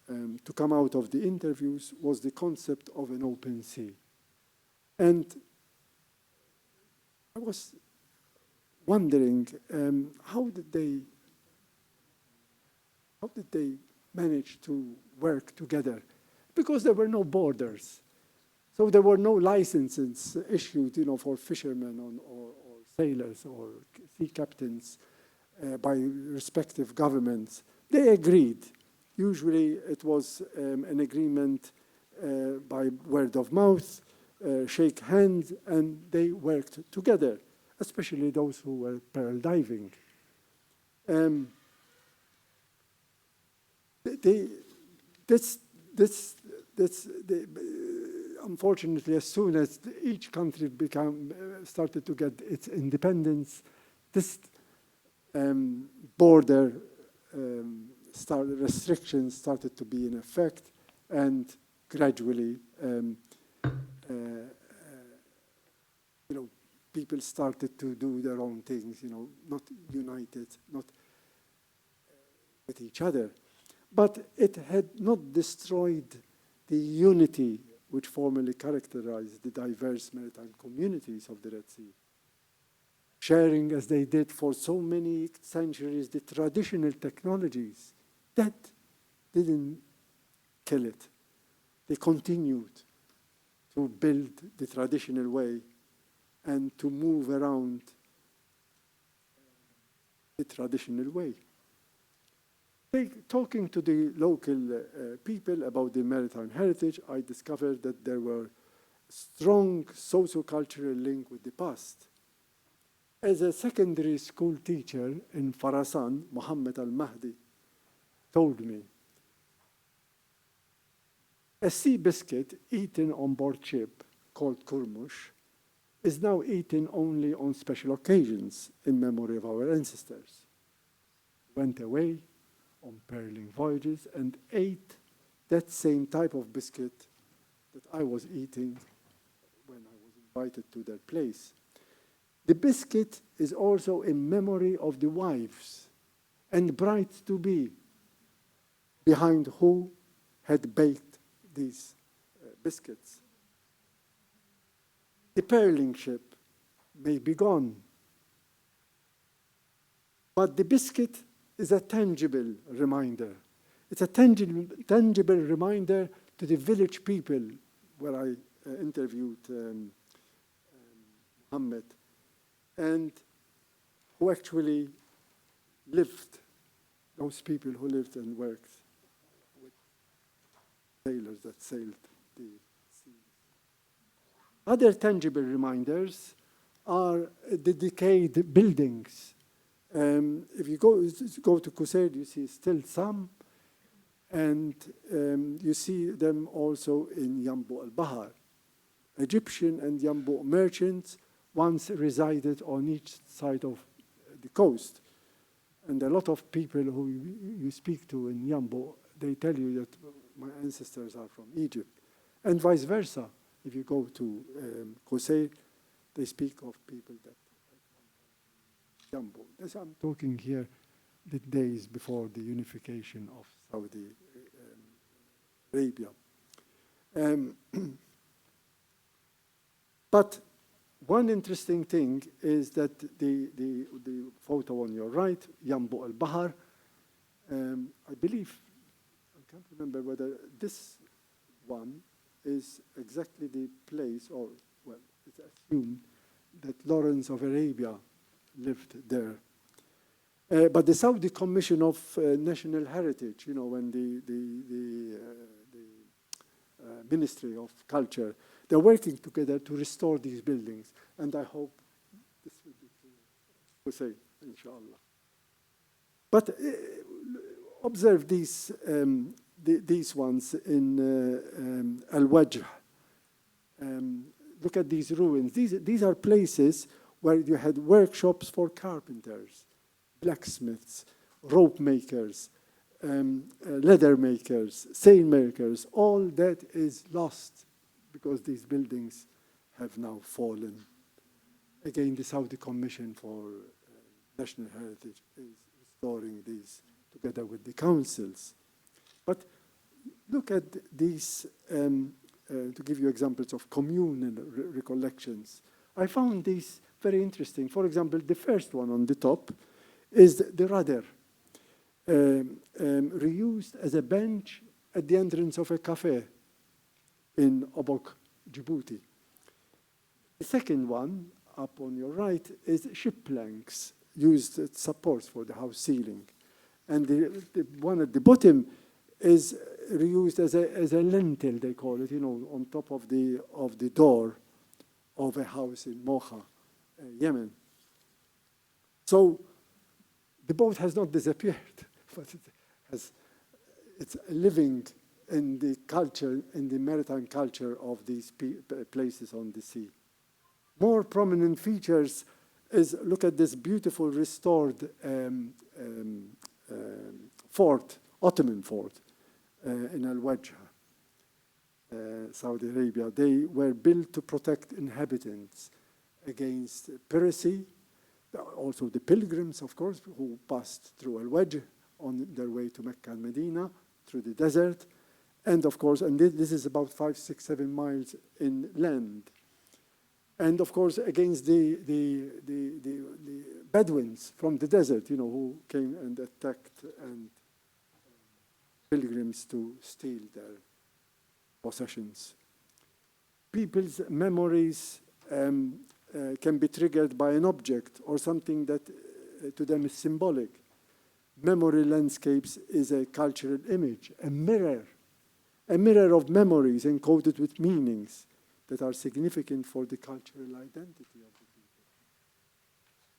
to come out of the interviews was the concept of an open sea. And I was wondering, how did they manage to work together? Because there were no borders. So there were no licenses issued, for fishermen or sailors or sea captains by respective governments. They agreed. Usually it was an agreement by word of mouth, shake hands, and they worked together, especially those who were pearl diving. Unfortunately, as soon as each country started to get its independence, this border restrictions started to be in effect, and gradually, people started to do their own things, not united, not with each other. But it had not destroyed the unity which formerly characterized the diverse maritime communities of the Red Sea. Sharing, as they did for so many centuries, the traditional technologies, that didn't kill it. They continued to build the traditional way and to move around the traditional way. Talking to the local people about the maritime heritage, I discovered that there were strong socio-cultural link with the past. As a secondary school teacher in Farasan, Muhammad al-Mahdi told me, a sea biscuit eaten on board ship called kurmush is now eaten only on special occasions in memory of our ancestors. Went away on pearling voyages and ate that same type of biscuit that I was eating when I was invited to their place. The biscuit is also in memory of the wives and brides-to-be behind who had baked these biscuits. The pearling ship may be gone, but the biscuit is a tangible reminder. It's a tangible reminder to the village people where I interviewed Muhammad, and who actually lived, those people who lived and worked with sailors that sailed the sea. Other tangible reminders are the decayed buildings. If you go to Qusair, you see still some, and you see them also in Yanbu al-Bahar. Egyptian and Yanbu merchants once resided on each side of the coast. And a lot of people who you speak to in Yanbu, they tell you that my ancestors are from Egypt. And vice versa. If you go to Qusair, they speak of people that are from Yanbu. As I'm talking here the days before the unification of Saudi Arabia. But one interesting thing is that the photo on your right, Yanbu al-Bahar, I believe, I can't remember whether this one is exactly the place, or, well, it's assumed that Lawrence of Arabia lived there. But the Saudi Commission of National Heritage, you know, when the Ministry of Culture, they're working together to restore these buildings, and I hope this will be true. Say, inshallah. But observe these ones in Al-Wajah. Look at these ruins. These are places where you had workshops for carpenters, blacksmiths, rope makers, leather makers, sail makers. All that is lost because these buildings have now fallen. Again, the Saudi Commission for National Heritage is restoring these together with the councils. But look at these, to give you examples of communal recollections. I found these very interesting. For example, the first one on the top is the rudder, reused as a bench at the entrance of a cafe in Obok, Djibouti. The second one, up on your right, is ship planks used as supports for the house ceiling. And the one at the bottom is reused as a lintel, they call it, you know, on top of the door of a house in Mocha, Yemen. So the boat has not disappeared, but it's living in the culture, in the maritime culture of these places on the sea. More prominent features is, look at this beautiful restored fort, Ottoman fort in Al-Wajah, Saudi Arabia. They were built to protect inhabitants against piracy. Also the pilgrims, of course, who passed through Al-Wajah on their way to Mecca and Medina through the desert. And of course, and this is about 5, 6, 7 miles inland. And of course, against the Bedouins from the desert, you know, who came and attacked and pilgrims to steal their possessions. People's memories can be triggered by an object or something that to them is symbolic. memory landscapes is a cultural image, a mirror of memories encoded with meanings that are significant for the cultural identity of the people,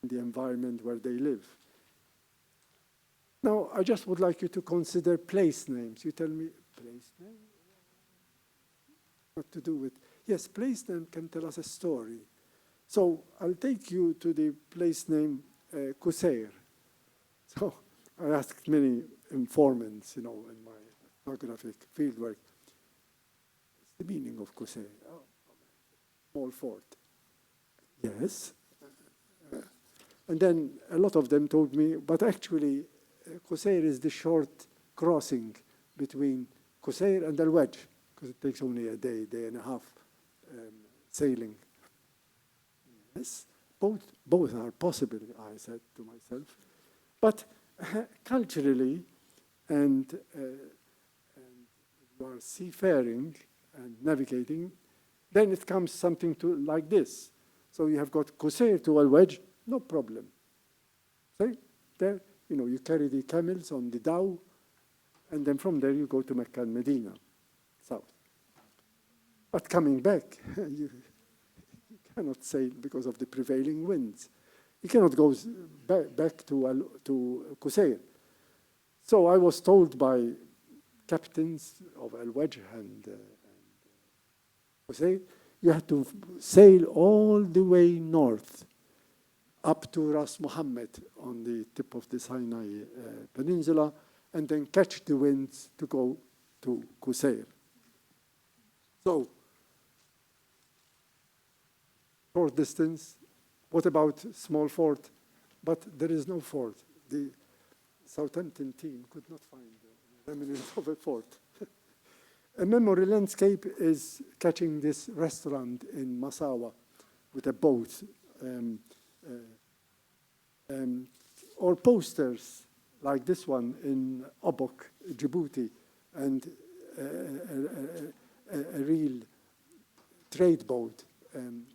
the environment where they live. Now, I just would like you to consider place names. You tell me, place name? What to do with? Yes, place name can tell us a story. So I'll take you to the place name Qusair. So I asked many informants, in my ethnographic fieldwork, what's the meaning of Qusair? Oh, small fort. Yes. And then a lot of them told me, but actually, Qusair is the short crossing between Qusair and Al-Wajah, because it takes only a day and a half sailing. Yes, both are possible, I said to myself. But culturally, and you are seafaring and navigating, then it comes something to like this. So you have got Qusair to Al-Wajah, no problem. See, there, you carry the camels on the dhow, and then from there you go to Mecca and Medina, south. But coming back, you cannot sail because of the prevailing winds. You cannot go back to Qusair. So I was told by captains of Al-Wajah and Qusair, you have to sail all the way north, up to Ras Muhammad on the tip of the Sinai Peninsula, and then catch the winds to go to Qusair. So, short distance. What about small fort? But there is no fort. The Southampton team could not find the remnants of a fort. A memory landscape is catching this restaurant in Massawa with a boat, or posters like this one in Obok, Djibouti, and a real trade boat in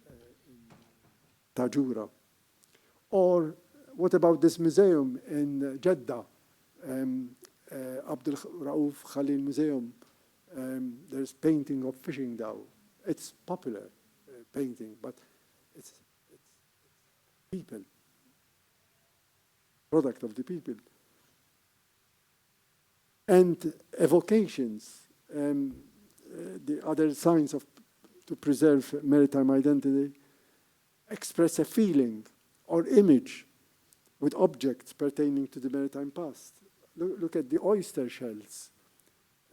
Tajura. Or what about this museum in Jeddah, Abdul Rauf Khalil Museum? There's painting of fishing dhow. It's popular painting, but it's people, product of the people. And evocations, the other signs to preserve maritime identity, express a feeling or image with objects pertaining to the maritime past. Look at the oyster shells.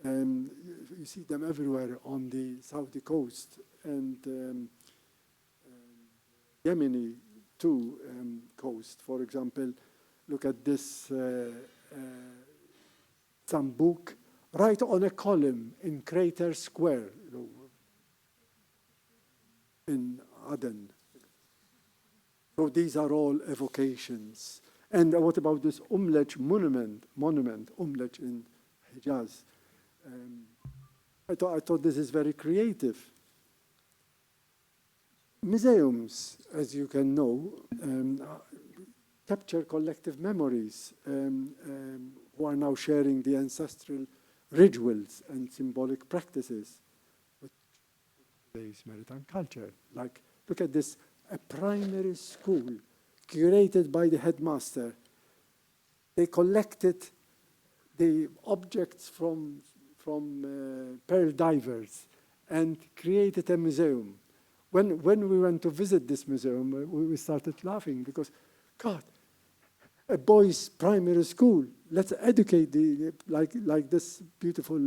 You see them everywhere on the Saudi coast, and Yemeni too coast. For example, look at this Sambuk right on a column in Crater Square in Aden. So these are all evocations. And what about this Umlech monument, Umlech in Hijaz? I thought this is very creative. Museums, as you can know, capture collective memories who are now sharing the ancestral rituals and symbolic practices with today's maritime culture. Like, look at this, a primary school curated by the headmaster. They collected the objects from pearl divers and created a museum. When we went to visit this museum, we started laughing because, God, a boys' primary school. Let's educate like this beautiful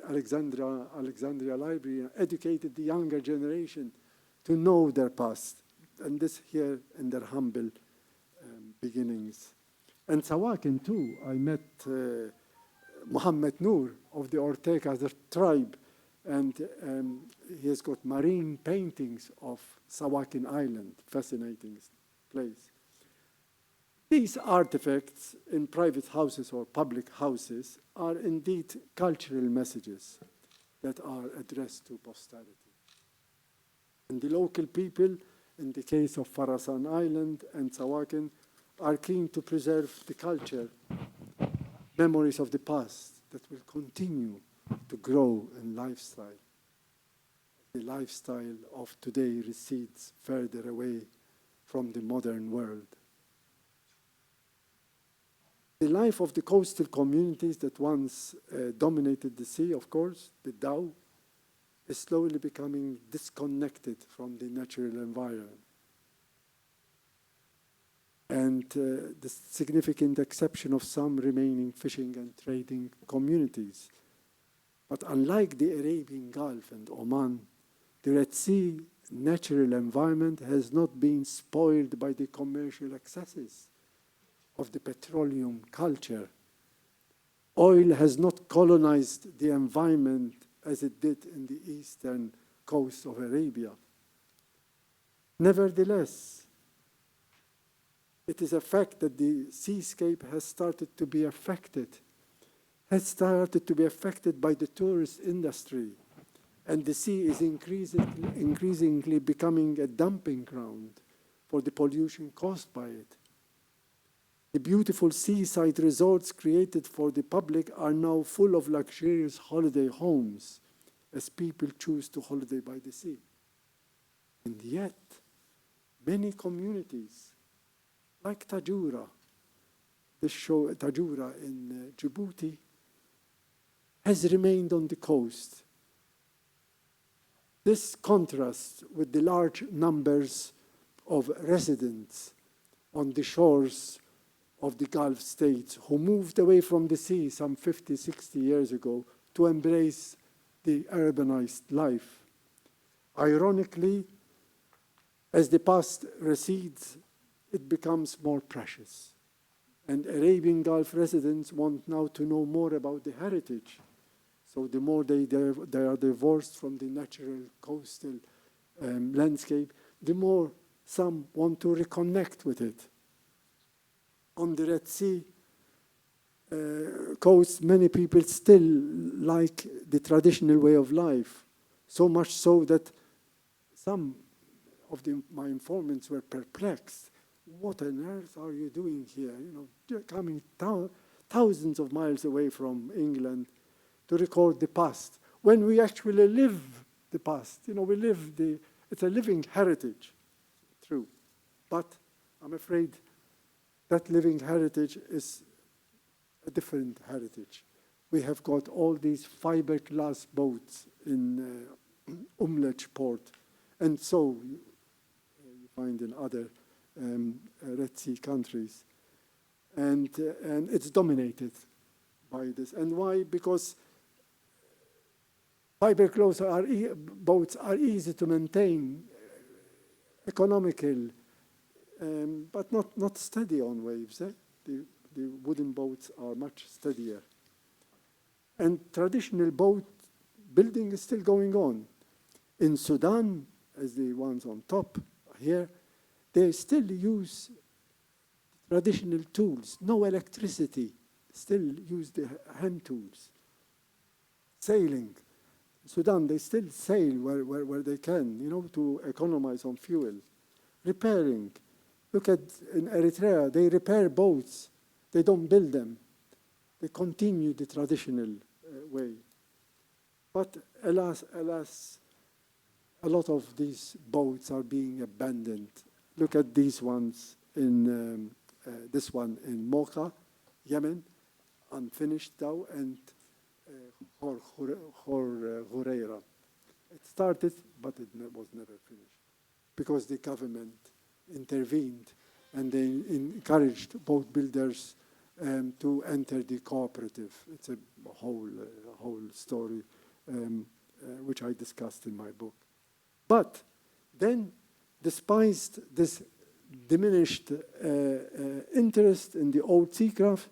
Alexandria Library, educated the younger generation to know their past, and this here in their humble beginnings. And Sawakin too, I met Muhammad Noor of the Ortega tribe, and he has got marine paintings of Sawakin Island, fascinating place. These artifacts in private houses or public houses are indeed cultural messages that are addressed to posterity. And the local people, in the case of Farasan Island and Sawakin, are keen to preserve the culture, memories of the past that will continue to grow in lifestyle. The lifestyle of today recedes further away from the modern world. The life of the coastal communities that once dominated the sea, of course, the Dhow, is slowly becoming disconnected from the natural environment. And the significant exception of some remaining fishing and trading communities. But unlike the Arabian Gulf and Oman, the Red Sea natural environment has not been spoiled by the commercial excesses of the petroleum culture. Oil has not colonized the environment as it did in the eastern coast of Arabia. Nevertheless, it is a fact that the seascape has started to be affected by the tourist industry, and the sea is increasingly becoming a dumping ground for the pollution caused by it. The beautiful seaside resorts created for the public are now full of luxurious holiday homes as people choose to holiday by the sea. And yet, many communities, like Tajura, this show Tajura in Djibouti, has remained on the coast. This contrasts with the large numbers of residents on the shores of the Gulf states who moved away from the sea some 50, 60 years ago to embrace the urbanized life. Ironically, as the past recedes, it becomes more precious. And Arabian Gulf residents want now to know more about the heritage. So the more they are divorced from the natural coastal landscape, the more some want to reconnect with it. On the Red Sea coast, many people still like the traditional way of life, so much so that some of my informants were perplexed. What on earth are you doing here? You know, you're coming thousands of miles away from England to record the past, when we actually live the past. You know, it's a living heritage, true. But I'm afraid that living heritage is a different heritage. We have got all these fiberglass boats in Umlech port, and so you find in other Red Sea countries. And it's dominated by this. And why? Because fiberglass boats are easy to maintain, economical, but not steady on waves. The wooden boats are much steadier. And traditional boat building is still going on. In Sudan, as the ones on top here, they still use traditional tools, no electricity, still use the hand tools. Sailing. In Sudan, they still sail where they can, you know, to economize on fuel. Repairing. Look at in Eritrea, they repair boats. They don't build them. They continue the traditional way. But alas, a lot of these boats are being abandoned. Look at these ones in this one in Mocha, Yemen, unfinished now, and Horeira. It started, but it was never finished because the government intervened and they encouraged boat builders to enter the cooperative. It's a whole story which I discussed in my book. But then, despite this diminished interest in the old seacraft,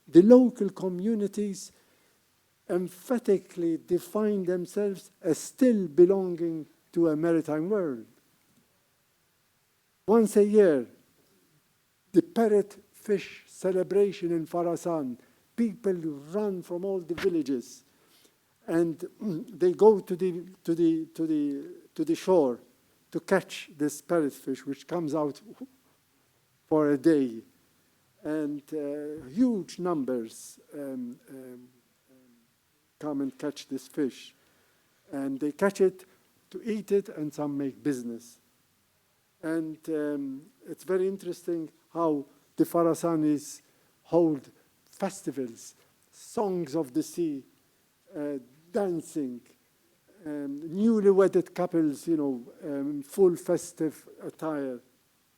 the local communities emphatically define themselves as still belonging to a maritime world. Once a year, the parrot fish celebration in Farasan, people run from all the villages, and they go to the shore to catch this parrotfish, which comes out for a day. and huge numbers come and catch this fish. And they catch it to eat it, and some make business. And it's very interesting how the Farasanis hold festivals, songs of the sea, dancing, newly wedded couples, full festive attire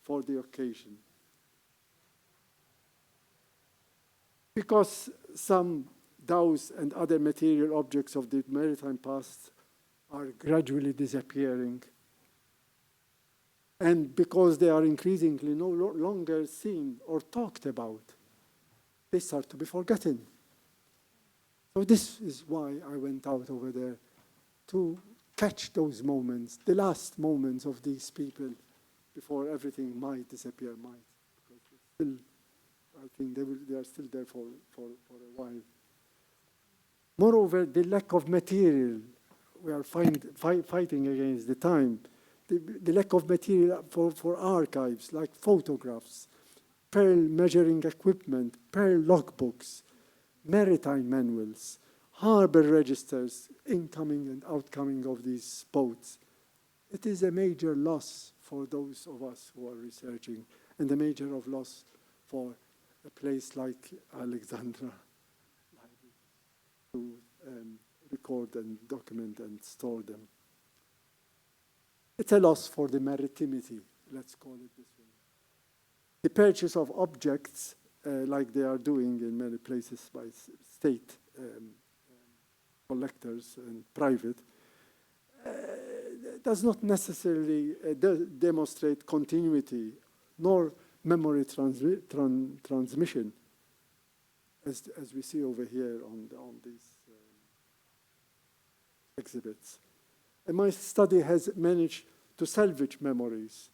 for the occasion. Because some dhows and other material objects of the maritime past are gradually disappearing, and because they are increasingly no longer seen or talked about, they start to be forgotten. So this is why I went out over there, to catch those moments, the last moments of these people before everything might disappear, because still, I think they are still there for a while. Moreover, the lack of material, we are fighting against the time, the lack of material for archives, like photographs, pearl measuring equipment, pearl logbooks, maritime manuals, harbor registers, incoming and outcoming of these boats. It is a major loss for those of us who are researching, and a major loss for a place like Alexandra to record and document and store them. It's a loss for the maritimity, let's call it this way. The purchase of objects, like they are doing in many places by state collectors and private, does not necessarily demonstrate continuity nor memory transmission, as we see over here on these exhibits. And my study has managed to salvage memories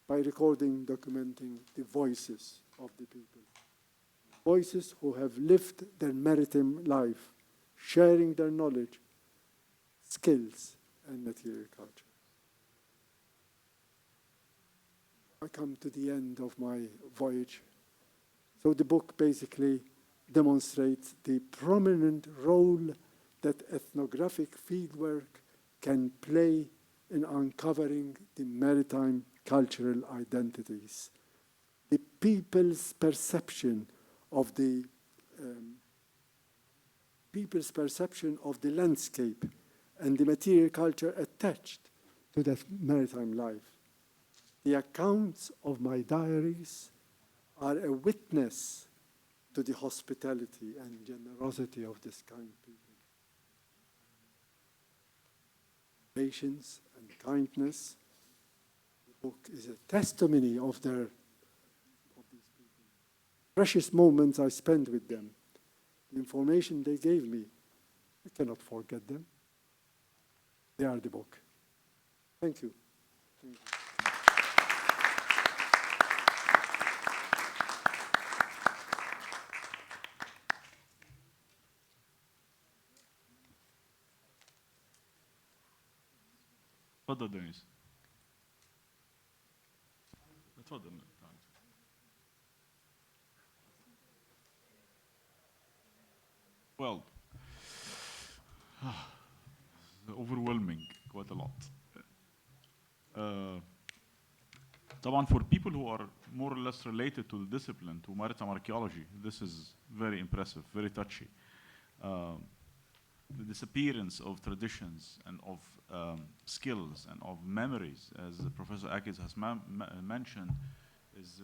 by recording, documenting the voices of the people. Voices who have lived their maritime life, sharing their knowledge, skills, and material culture. I come to the end of my voyage. So the book basically demonstrates the prominent role that ethnographic fieldwork can play in uncovering the maritime cultural identities. The people's perception of the landscape and the material culture attached to that maritime life. The accounts of my diaries are a witness to the hospitality and generosity of this kind people. Patience and kindness. The book is a testimony of these people. Precious moments I spent with them. The information they gave me, I cannot forget them. They are the book. Thank you. Thank you. تفضل دنيس. تفضل. Well, overwhelming, quite a lot. طبعا for people who are more or less related to the discipline, to maritime archaeology, this is very impressive, very touchy. The disappearance of traditions and of skills and of memories, as Professor Akis has mentioned, is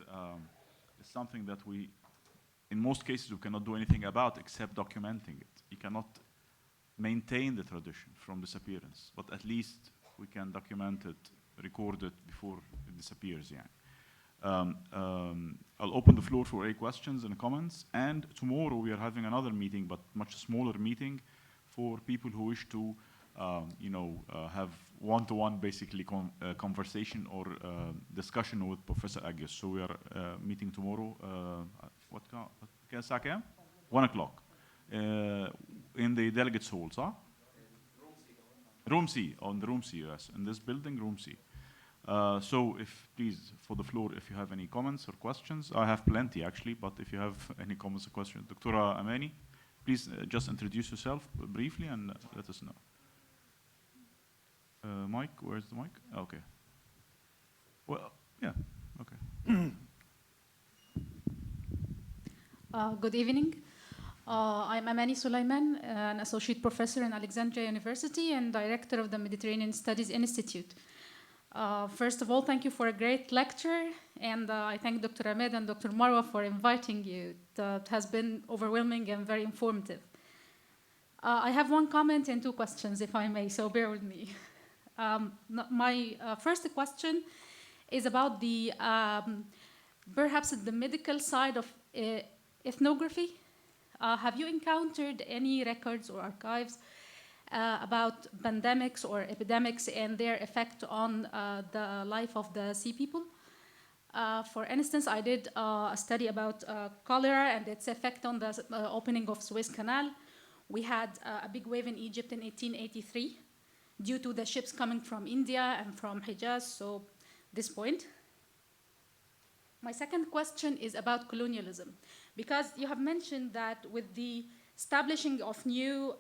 something that we, in most cases, we cannot do anything about except documenting it. You cannot maintain the tradition from disappearance, but at least we can document it, record it before it disappears. Yeah. I'll open the floor for any questions and comments. And tomorrow we are having another meeting, but much smaller meeting, for people who wish to, have one-to-one, basically, conversation or discussion with Professor Agios. So we are meeting tomorrow. What الساعة كام? 1 o'clock. In the delegates hall, صح? Room C, on the room C, yes. In this building, room C. So please, for the floor, if you have any comments or questions. I have plenty, actually, but if you have any comments or questions. Dr. Amani, please just introduce yourself briefly and let us know. Mike, where's the mic? Okay. Well, yeah, okay. Good evening. I'm Amani Sulaiman, an associate professor in Alexandria University and director of the Mediterranean Studies Institute. First of all, thank you for a great lecture, and I thank Dr. Ahmed and Dr. Marwa for inviting you. It has been overwhelming and very informative. I have one comment and two questions, if I may, so bear with me. My first question is about the perhaps the medical side of ethnography. Have you encountered any records or archives about pandemics or epidemics and their effect on the life of the sea people? For instance, I did a study about cholera and its effect on the opening of Suez Canal. We had a big wave in Egypt in 1883 due to the ships coming from India and from Hijaz, so this point. My second question is about colonialism, because you have mentioned that with the establishing of new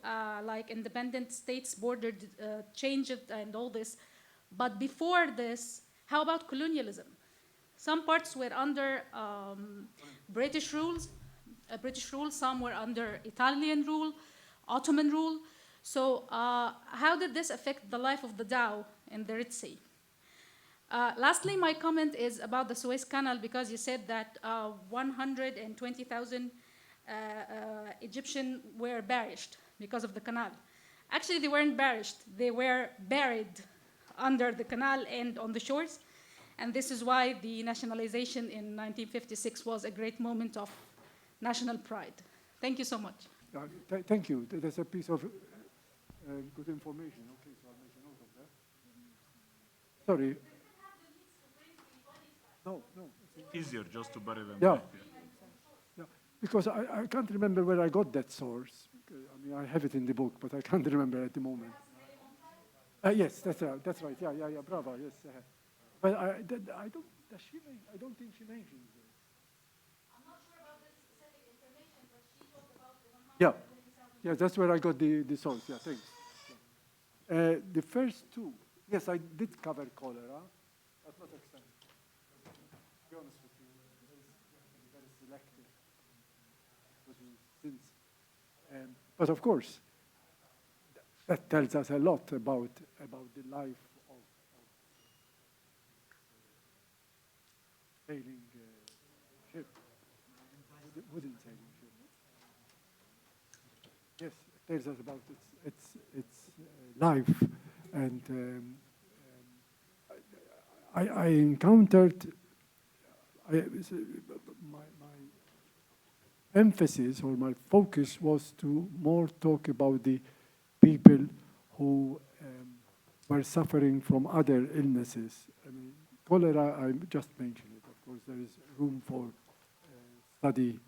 like independent states, border changes and all this, but before this, how about colonialism? Some parts were under British rule, some were under Italian rule, Ottoman rule. So how did this affect the life of the Dhow in the Red Sea? Lastly, my comment is about the Suez Canal, because you said that 120,000 Egyptians were perished because of the canal. Actually, they weren't perished. They were buried under the canal and on the shores. And this is why the nationalization in 1956 was a great moment of national pride. Thank you so much. Thank you. That's a piece of good information. Okay, so I'll make a note of that. Sorry. No. It's easier just to bury them. Yeah. Because I can't remember where I got that source. I mean, I have it in the book, but I can't remember at the moment. Yes, that's right. Yeah, bravo. Yes. But I don't think she mentioned it. I'm not sure about this specific information, but she talked about the 120,000. Yeah, that's where I got the source. Yeah, thanks. Yeah. The first two, yes, I did cover cholera, but not extensively. To be honest with you, very selective. But of course, that tells us a lot about the life of sailing ship, wooden sailing ship. Yes, it tells us about its life, and I encountered my emphasis or my focus was to more talk about the people who were suffering from other illnesses. I mean, cholera, I just mentioned it. Of course, there is room for study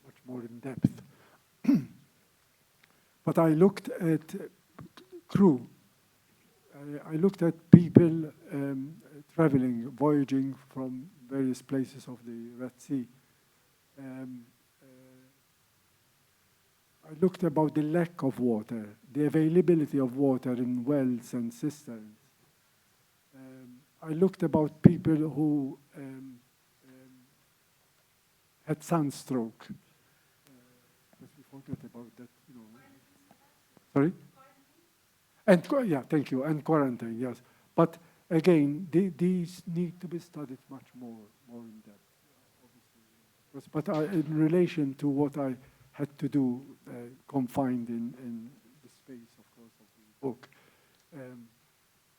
much more in depth. But I looked at crew. I looked at people traveling, voyaging from various places of the Red Sea. I looked about the lack of water, the availability of water in wells and cisterns. I looked about people who had sunstroke. But we forgot about that, you know. Sorry? And yeah, thank you. And quarantine, yes. But again, these need to be studied much more in depth, obviously. But in relation to what I had to do, confined in the space, of course, of the book,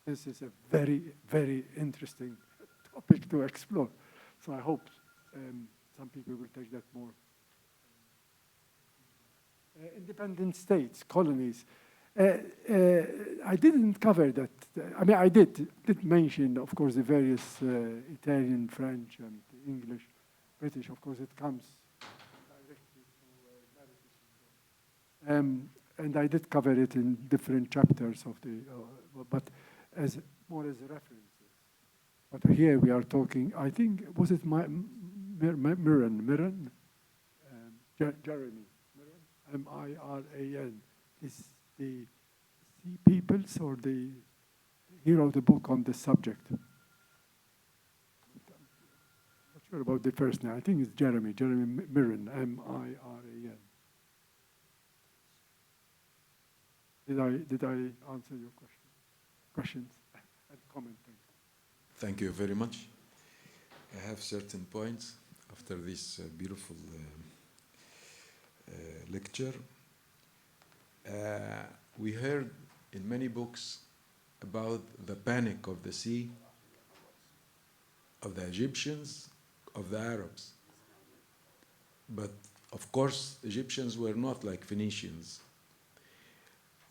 this is a very, very interesting topic to explore. So I hope some people will take that more. Independent states, colonies. I didn't cover that. I mean, I did mention, of course, the various Italian, French, and English, British. Of course, it comes directly to narratives. And I did cover it in different chapters of the. But as more as references. But here we are talking, I think, was it Miran? Jeremy, M-I-R-A-N, is the Sea Peoples, or he wrote a book on the subject. I'm not sure about the first name. I think it's Jeremy Miran, M-I-R-A-N. Did I answer your questions and comment? Thank you very much. I have certain points after this beautiful lecture. We heard in many books about the panic of the sea, of the Egyptians, of the Arabs. But of course, Egyptians were not like Phoenicians.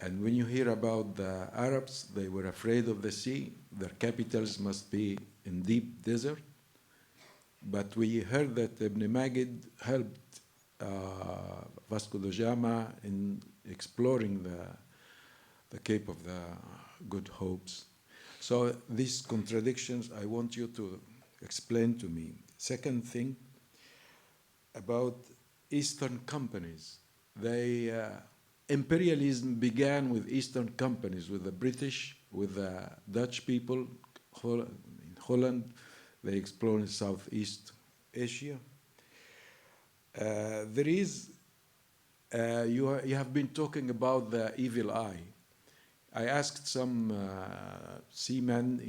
And when you hear about the Arabs, they were afraid of the sea. Their capitals must be in deep desert. But we heard that Ibn Magid helped Vasco da Gama in exploring the Cape of the Good Hopes. So these contradictions, I want you to explain to me. Second thing, about Eastern companies. Imperialism began with Eastern companies, with the British, with the Dutch people. In Holland, they explored Southeast Asia. You have been talking about the evil eye. I asked some seamen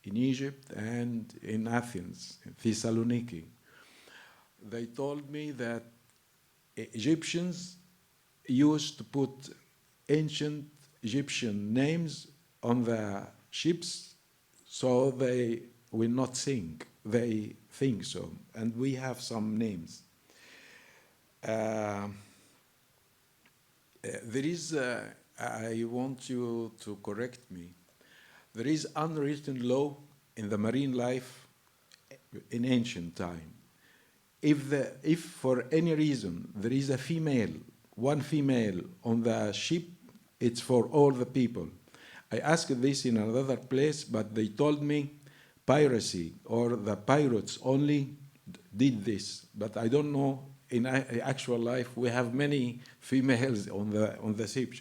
in Egypt and in Athens, in Thessaloniki. They told me that Egyptians used to put ancient Egyptian names on the ships so they will not sink. They think so. And we have some names. There is, I want you to correct me, there is unwritten law in the marine life in ancient time. If for any reason there is a female, one female on the ship, it's for all the people. I asked this in another place, but they told me piracy or the pirates only did this. But I don't know, in actual life we have many females on the ship.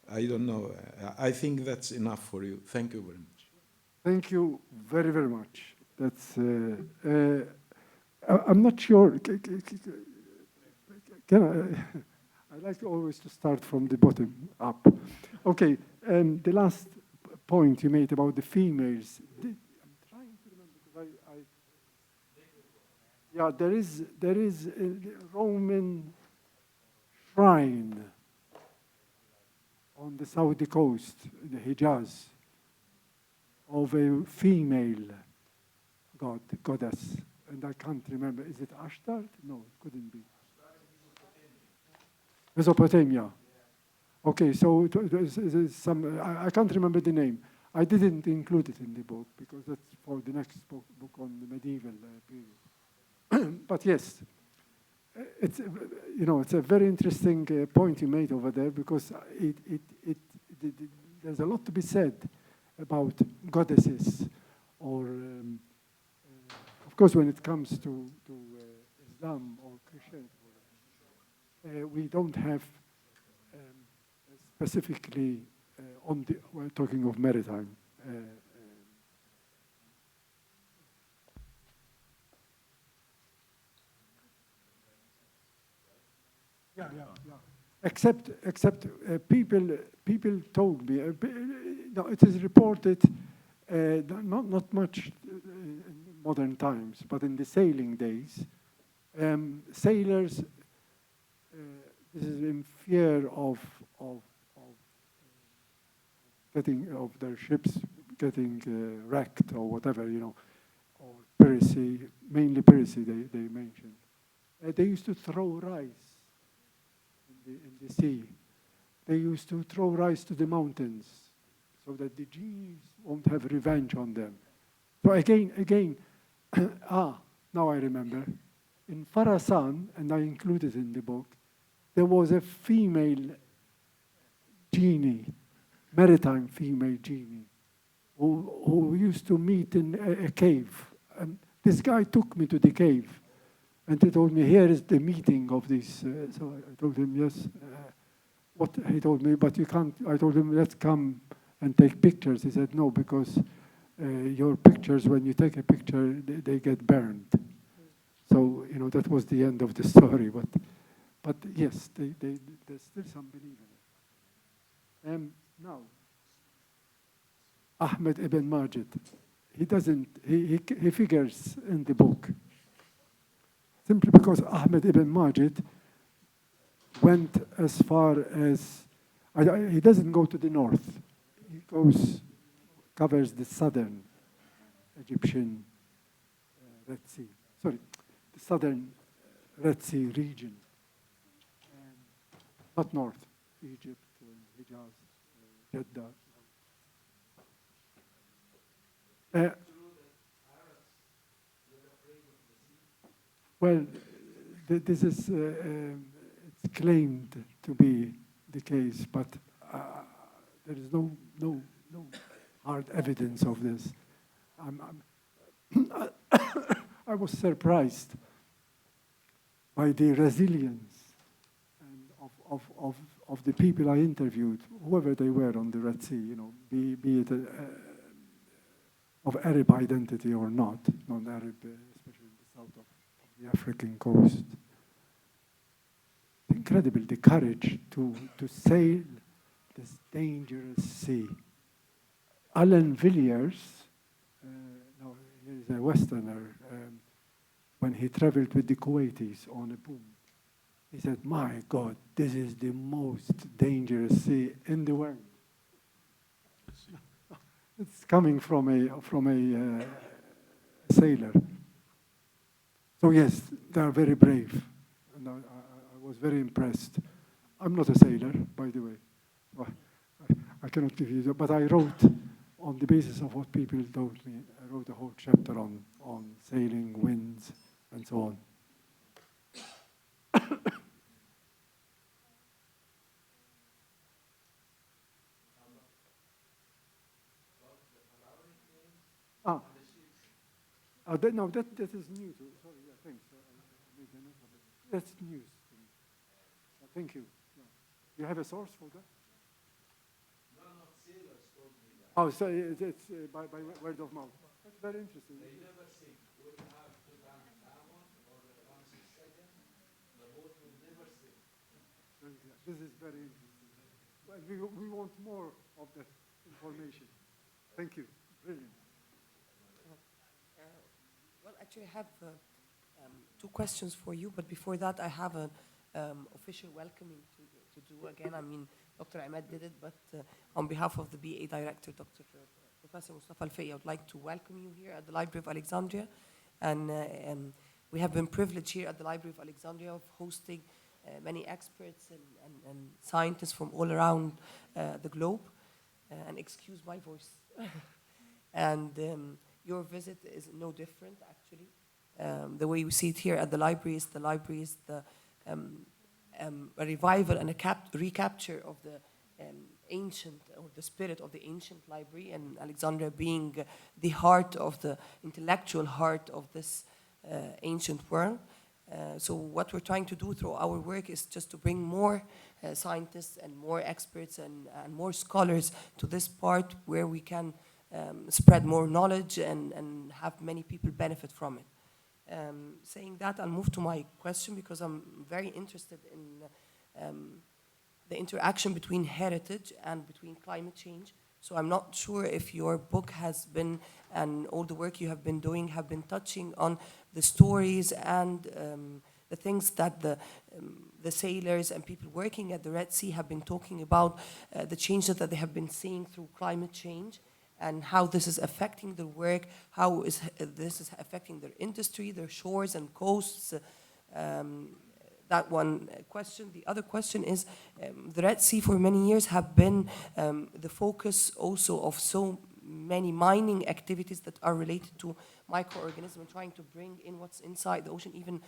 I don't know. I think that's enough for you. Thank you very much. Thank you very, very much. That's. I'm not sure. I like always to start from the bottom up. Okay, the last point you made about the females. I'm trying to remember because there is a Roman shrine on the Saudi coast, the Hijaz, of a female goddess. And I can't remember. Is it Ashtar? No, it couldn't be. Mesopotamia. Okay, so there's some. I can't remember the name. I didn't include it in the book because that's for the next book on the medieval period. But yes, it's a very interesting point you made over there because there's a lot to be said about goddesses or. Of course, when it comes to Islam or Christianity, we don't have specifically we're talking of maritime. Yeah. Except people told me. No, it is reported. Not much in modern times, but in the sailing days, sailors, this is in fear of their ships getting wrecked or whatever, or piracy, mainly piracy they mentioned. They used to throw rice in the sea. They used to throw rice to the mountains so that the genies won't have revenge on them. So again, now I remember. In Farasan, and I included it in the book, there was a female genie maritime female genie who used to meet in a cave. And this guy took me to the cave and he told me, here is the meeting of this. So I told him, yes. What he told me, but you can't. I told him, let's come and take pictures. He said, no, because your pictures, when you take a picture, they get burned. So, you know, that was the end of the story. But yes, there's still some belief in it. Now, Ahmed ibn Majid, he figures in the book simply because Ahmed ibn Majid went as far as, he doesn't go to the north. He covers the southern Egyptian Red Sea, sorry, the southern Red Sea region, not north, Egypt, Hijaz, Jeddah. Well, this is it's claimed to be the case, but there is no hard evidence of this. I was surprised by the resilience of the people I interviewed, whoever they were on the Red Sea, you know, be it of Arab identity or not, non-Arab, especially in the south of the African coast. Incredible, the courage to sail this dangerous sea. Alan Villiers, he's a Westerner, when he traveled with the Kuwaitis on a boom, he said, my God, this is the most dangerous sea in the world. It's coming from a sailor. So yes, they are very brave, and I was very impressed. I'm not a sailor, by the way. I cannot give you that, but I wrote, on the basis of what people told me, I wrote a whole chapter on sailing, winds, and so on. No, that is new. Sorry, yeah, thanks. That's news to me. Thank you. Yeah. You have a source for that? No, sailors told me that. Oh, so it's by word of mouth. That's very interesting. They never sink. When you have Tutankhamun or Ramses II, the boat will never sink. This is very interesting. Well, we want more of that information. Thank you. Brilliant. Well, actually, I have two questions for you, but before that, I have an official welcoming to do again. I mean, Dr. Ahmed did it, but on behalf of the BA Director, Dr. Professor Mustafa Al-Fiqi, I would like to welcome you here at the Library of Alexandria. And we have been privileged here at the Library of Alexandria of hosting many experts and scientists from all around the globe. And excuse my voice. And your visit is no different, actually. The way we see it here at the library is the a revival and a recapture of the ancient, or the spirit of the ancient library, and Alexandria being the heart of the intellectual heart of this ancient world. So what we're trying to do through our work is just to bring more scientists and more experts and more scholars to this part where we can spread more knowledge and have many people benefit from it. Saying that, I'll move to my question because I'm very interested in the interaction between heritage and between climate change. So I'm not sure if your book has been, and all the work you have been doing have been touching on the stories and the things that the sailors and people working at the Red Sea have been talking about, the changes that they have been seeing through climate change, and how this is affecting their work, how this is affecting their industry, their shores and coasts. That one question. The other question is, the Red Sea for many years have been the focus also of so many mining activities that are related to microorganisms and trying to bring in what's inside the ocean. Even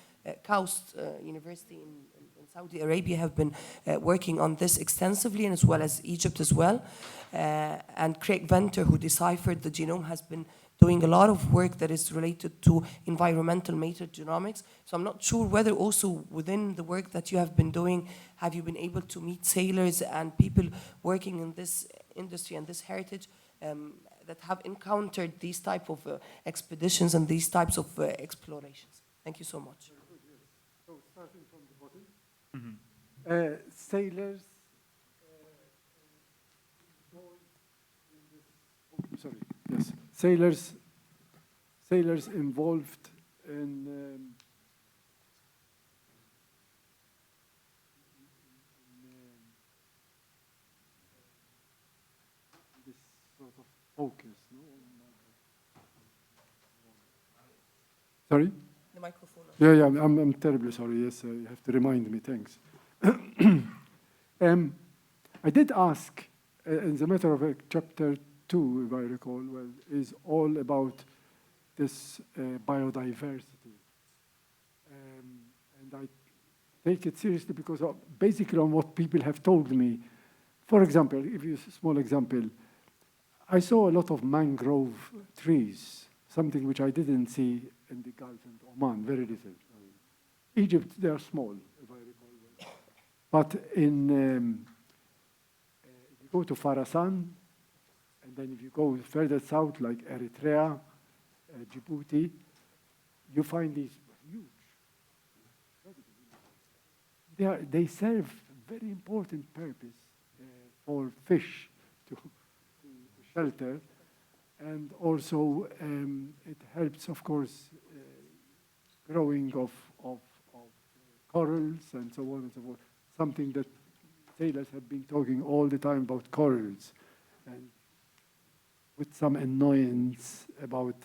KAUST University in Saudi Arabia have been working on this extensively, and as well as Egypt as well. And Craig Venter, who deciphered the genome, has been doing a lot of work that is related to environmental metagenomics. So I'm not sure whether also within the work that you have been doing, have you been able to meet sailors and people working in this industry and this heritage that have encountered these type of expeditions and these types of explorations. Thank you so much. So starting from the bottom, sailors. Sorry. Yes, sailors involved in this sort of focus. No? Sorry? The microphone. Yeah, I'm terribly sorry. Yes, you have to remind me. Thanks. I did ask, in the matter of chapter 2, if I recall well, is all about this biodiversity. And I take it seriously because of basically on what people have told me. For example, if you small example, I saw a lot of mangrove trees, something which I didn't see in the Gulf and Oman, very little. Egypt, they are small, if I recall well. But in, if you go to Khorasan, and then if you go further south, like Eritrea, Djibouti, you find these huge. They serve very important purpose for fish to shelter, and also it helps, of course, growing of corals and so on and so forth. Something that sailors have been talking all the time about corals, and with some annoyance about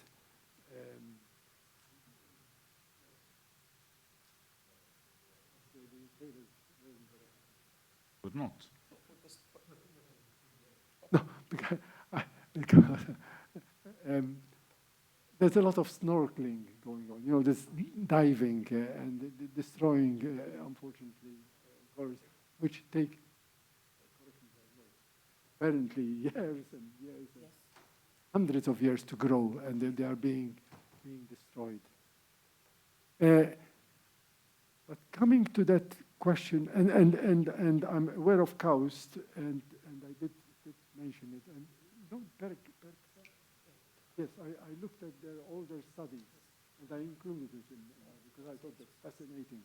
Would not. No, because there's a lot of snorkeling going on. You know, this diving and destroying, unfortunately, corals, which take apparently years and years, and hundreds of years to grow, and they are being destroyed. But coming to that question, and I'm aware of KAUST, and I did mention it, and yes, I looked at all their studies, and I included it in because I thought that's fascinating.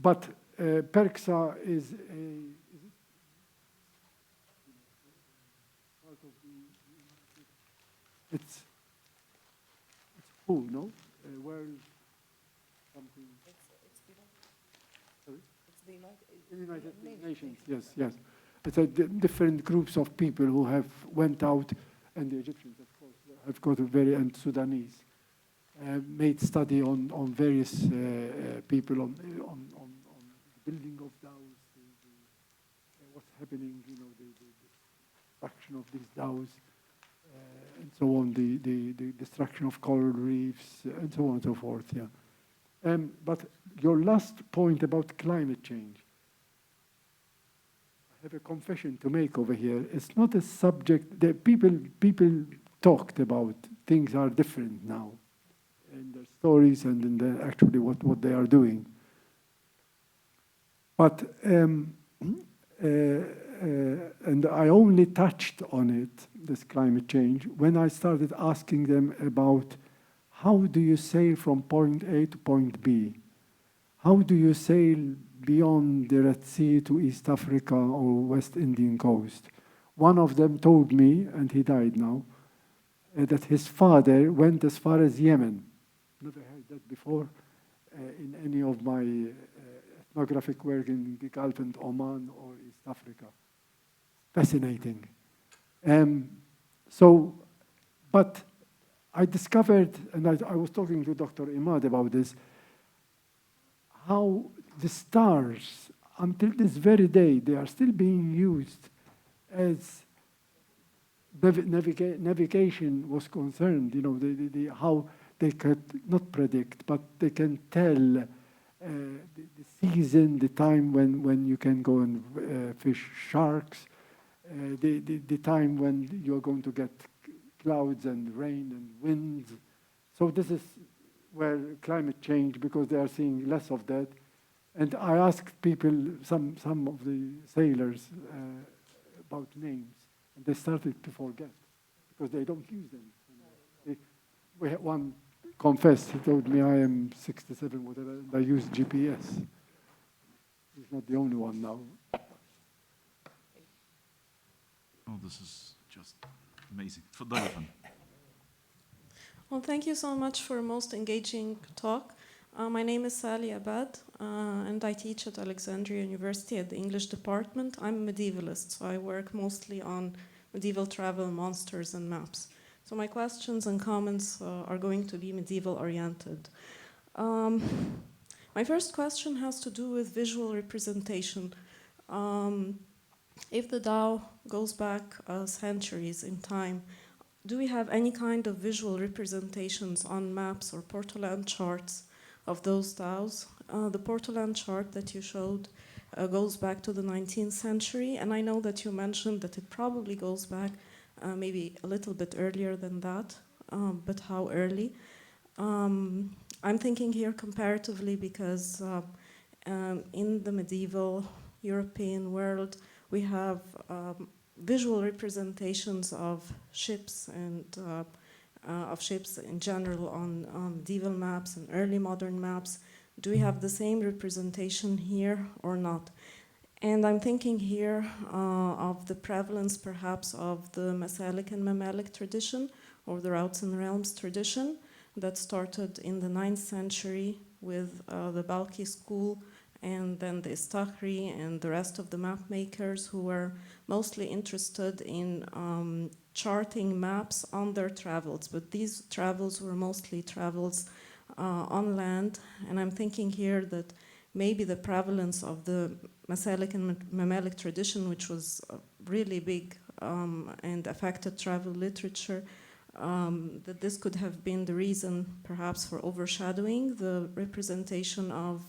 But PERCSA is part of it's who, no? World something. It's the United Nations. Yes. It's different groups of people who have went out, and the Egyptians, of course, have got and Sudanese, made study on various people on the building of dhows, what's happening, you know, the destruction of these dhows, and so on, the destruction of coral reefs, and so on and so forth. Yeah. But your last point about climate change, I have a confession to make over here. It's not a subject that people talked about. Things are different now in their stories and in their actually what they are doing. But and I only touched on it, this climate change, when I started asking them about how do you sail from point A to point B? How do you sail beyond the Red Sea to East Africa or West Indian coast? One of them told me, and he died now, that his father went as far as Yemen. Never heard that before in any of my ethnographic work in the Gulf and Oman or East Africa. Fascinating. But I discovered, and I was talking to Dr. Imad about this, how the stars, until this very day, they are still being used as navigation was concerned. You know, how they could not predict, but they can tell the season, the time when you can go and fish sharks, the time when you're going to get clouds and rain and winds. So this is where climate change, because they are seeing less of that. And I asked people, some of the sailors, about names, and they started to forget because they don't use them. We had one confessed, he told me, I am 67, whatever, and I use GPS. He's not the only one now. Oh, this is just amazing. تفضل يا فندم. Well, thank you so much for a most engaging talk. My name is Sally Abad, and I teach at Alexandria University at the English department. I'm a medievalist, so I work mostly on medieval travel, monsters, and maps. So my questions and comments are going to be medieval-oriented. My first question has to do with visual representation. If the Tao goes back centuries in time, do we have any kind of visual representations on maps or portolan charts of those Taos? The portolan chart that you showed goes back to the 19th century, and I know that you mentioned that it probably goes back maybe a little bit earlier than that, but how early? I'm thinking here comparatively because in the medieval European world, we have visual representations of ships and of ships in general on medieval maps and early modern maps. Do we have the same representation here or not? And I'm thinking here of the prevalence perhaps of the Masalik and Mamalik tradition, or the routes and realms tradition, that started in the 9th century with the Balkhi school, and then the Istakhri and the rest of the map makers who were mostly interested in charting maps on their travels. But these travels were mostly travels on land, and I'm thinking here that maybe the prevalence of the Masalik and Mamalik tradition, which was really big and affected travel literature, that this could have been the reason perhaps for overshadowing the representation of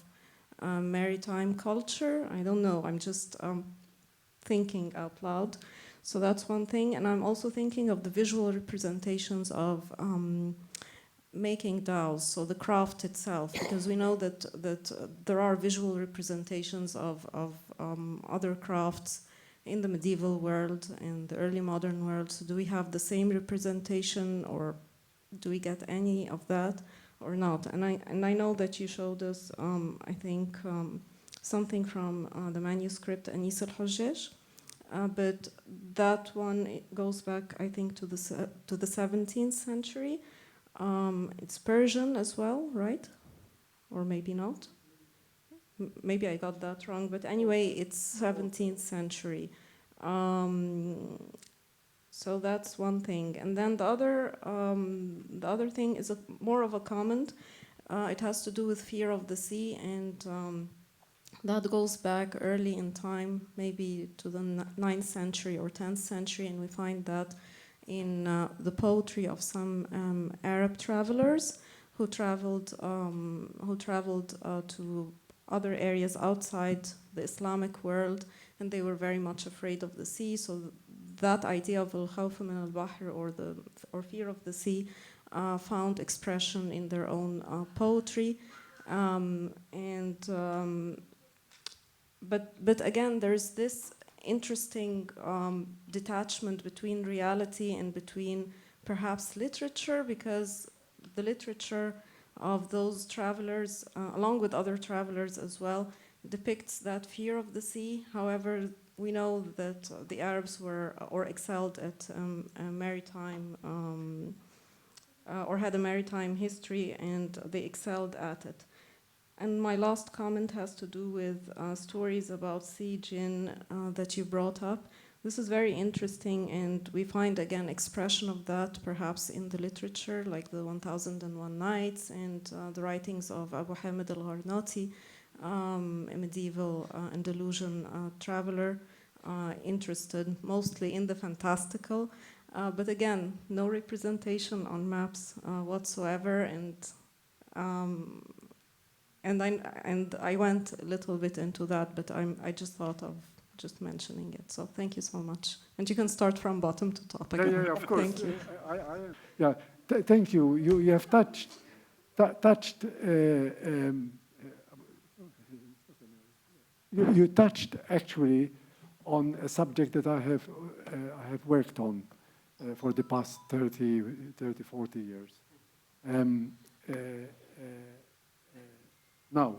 maritime culture. I don't know, I'm just thinking out loud. So that's one thing, and I'm also thinking of the visual representations of making dhows, so the craft itself, because we know that there are visual representations of other crafts in the medieval world and the early modern world. So do we have the same representation, or do we get any of that or not? And I know that you showed us, I think, something from the manuscript Anis al-Hujjaj, but that one goes back, I think, to the 17th century. It's Persian as well, right? Or maybe not. Maybe I got that wrong, but anyway, it's 17th century. So that's one thing. And then the other thing is more of a comment. It has to do with fear of the sea, and that goes back early in time, maybe to the 9th century or 10th century, and we find that in the poetry of some Arab travelers who traveled to other areas outside the Islamic world, and they were very much afraid of the sea. So that idea of al-khawf min al-bahr, or fear of the sea, found expression in their own poetry, but again, there's this interesting detachment between reality and between perhaps literature, because the literature of those travelers, along with other travelers as well, depicts that fear of the sea. However, we know that the Arabs were or excelled at maritime or had a maritime history, and they excelled at it. And my last comment has to do with stories about sea jinn that you brought up. This is very interesting, and we find again expression of that perhaps in the literature, like the 1001 Nights and the writings of Abu Hamid al-Gharnati, a medieval Andalusian traveler interested mostly in the fantastical, but again, no representation on maps whatsoever. And And I went a little bit into that, but I just thought of just mentioning it. So thank you so much. And you can start from bottom to top again. Yeah, of course. Thank you. Thank you. You have touched. You touched actually on a subject that I have worked on for the past 30, 40 years. Now,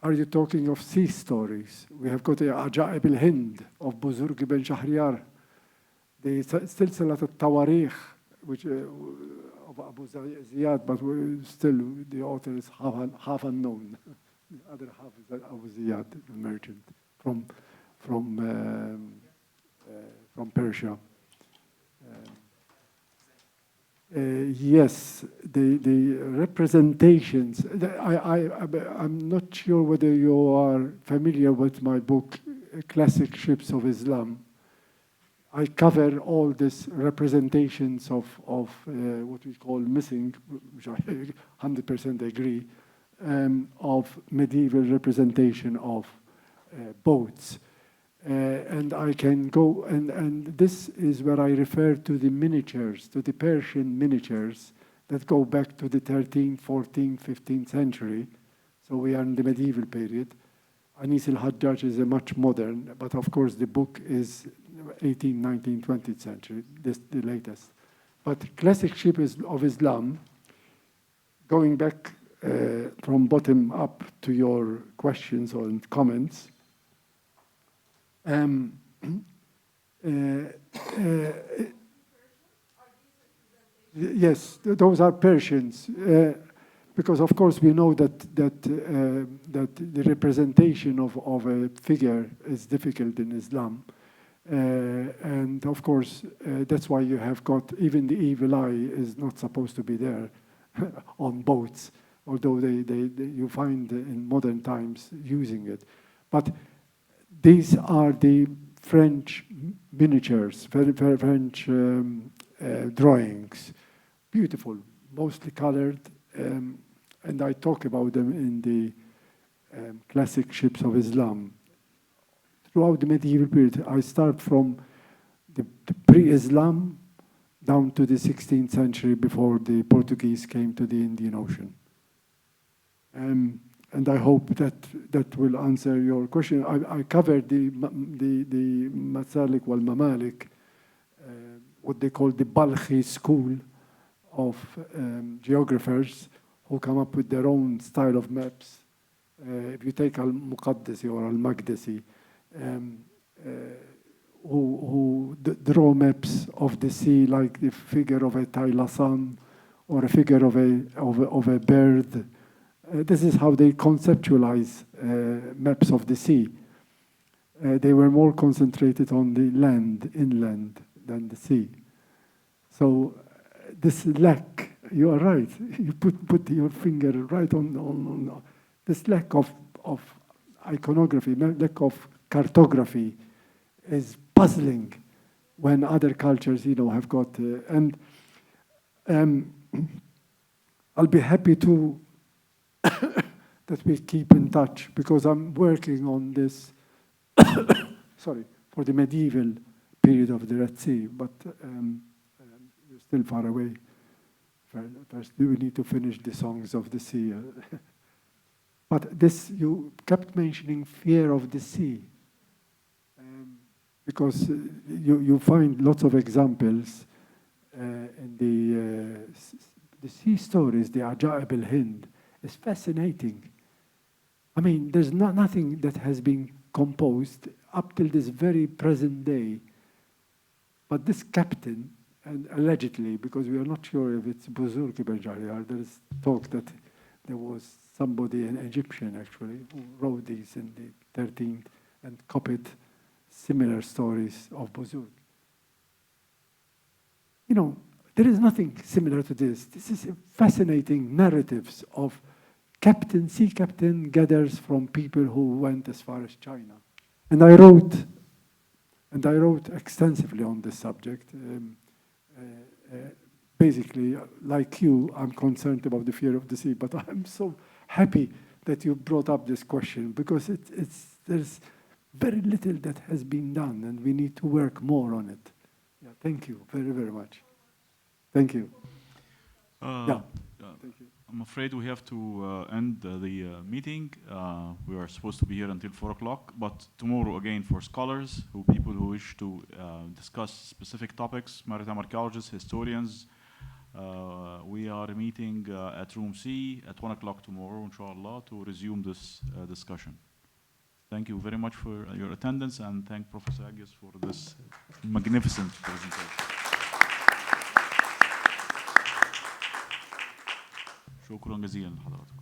are you talking of sea stories? We have got the عجائب الهند of بزرگ بن شهريار, the سلسلة التواريخ, which of Abu Ziyad, but still the author is half unknown. The other half is Abu Ziyad, the merchant from Persia. Yes, the representations. I'm not sure whether you are familiar with my book, Classic Ships of Islam. I cover all these representations of what we call missing, which I 100% agree, of medieval representation of boats. And I can go, and this is where I refer to the miniatures, to the Persian miniatures that go back to the 13th, 14th, 15th century. So we are in the medieval period. Anis al-Hajjaj is a much modern, but of course the book is 18th, 19th, 20th century, this the latest. But Classic Ship of Islam, going back from bottom up to your questions or comments, yes, those are Persians, because of course we know that the representation of a figure is difficult in Islam, and of course that's why you have got even the evil eye is not supposed to be there on boats, although you find in modern times using it, but. These are the French miniatures, French drawings, beautiful, mostly colored, and I talk about them in the Classic Ships of Islam. Throughout the medieval period, I start from the pre-Islam down to the 16th century before the Portuguese came to the Indian Ocean. And I hope that will answer your question. I covered the Masalik wal Mamalik, what they call the Balkhi school of geographers who come up with their own style of maps. If you take Al-Muqaddasi or Al-Maqdisi, who draw maps of the sea like the figure of a Taylasan or a figure of a bird. This is how they conceptualize maps of the sea. They were more concentrated on the land, inland, than the sea. So this lack, you are right, you put your finger right on this lack of iconography, lack of cartography is puzzling when other cultures, have got, and I'll be happy to that we keep in touch, because I'm working on this, sorry, for the medieval period of the Red Sea, but you're still far away. First, we need to finish the songs of the sea. But this, you kept mentioning fear of the sea, because you find lots of examples in the sea stories, the Ajaib al-Hind, is fascinating. I mean, there's nothing that has been composed up till this very present day. But this captain, and allegedly, because we are not sure if it's Buzurg ibn Jarir, there is talk that there was somebody, an Egyptian actually, who wrote these in the 13th and copied similar stories of Buzurg. There is nothing similar to this. This is fascinating narratives of sea captain gathers from people who went as far as China. And I wrote extensively on this subject, basically, like you, I'm concerned about the fear of the sea, but I'm so happy that you brought up this question, because there's very little that has been done, and we need to work more on it. Yeah, thank you very, very much. Thank you. Thank you. I'm afraid we have to end the meeting. We are supposed to be here until 4 o'clock, but tomorrow again for scholars, people who wish to discuss specific topics, maritime archaeologists, historians, we are meeting at room C at 1 o'clock tomorrow, inshallah, to resume this discussion. Thank you very much for your attendance, and thank Professor Agius for this magnificent presentation. شكرا جزيلا لحضراتكم.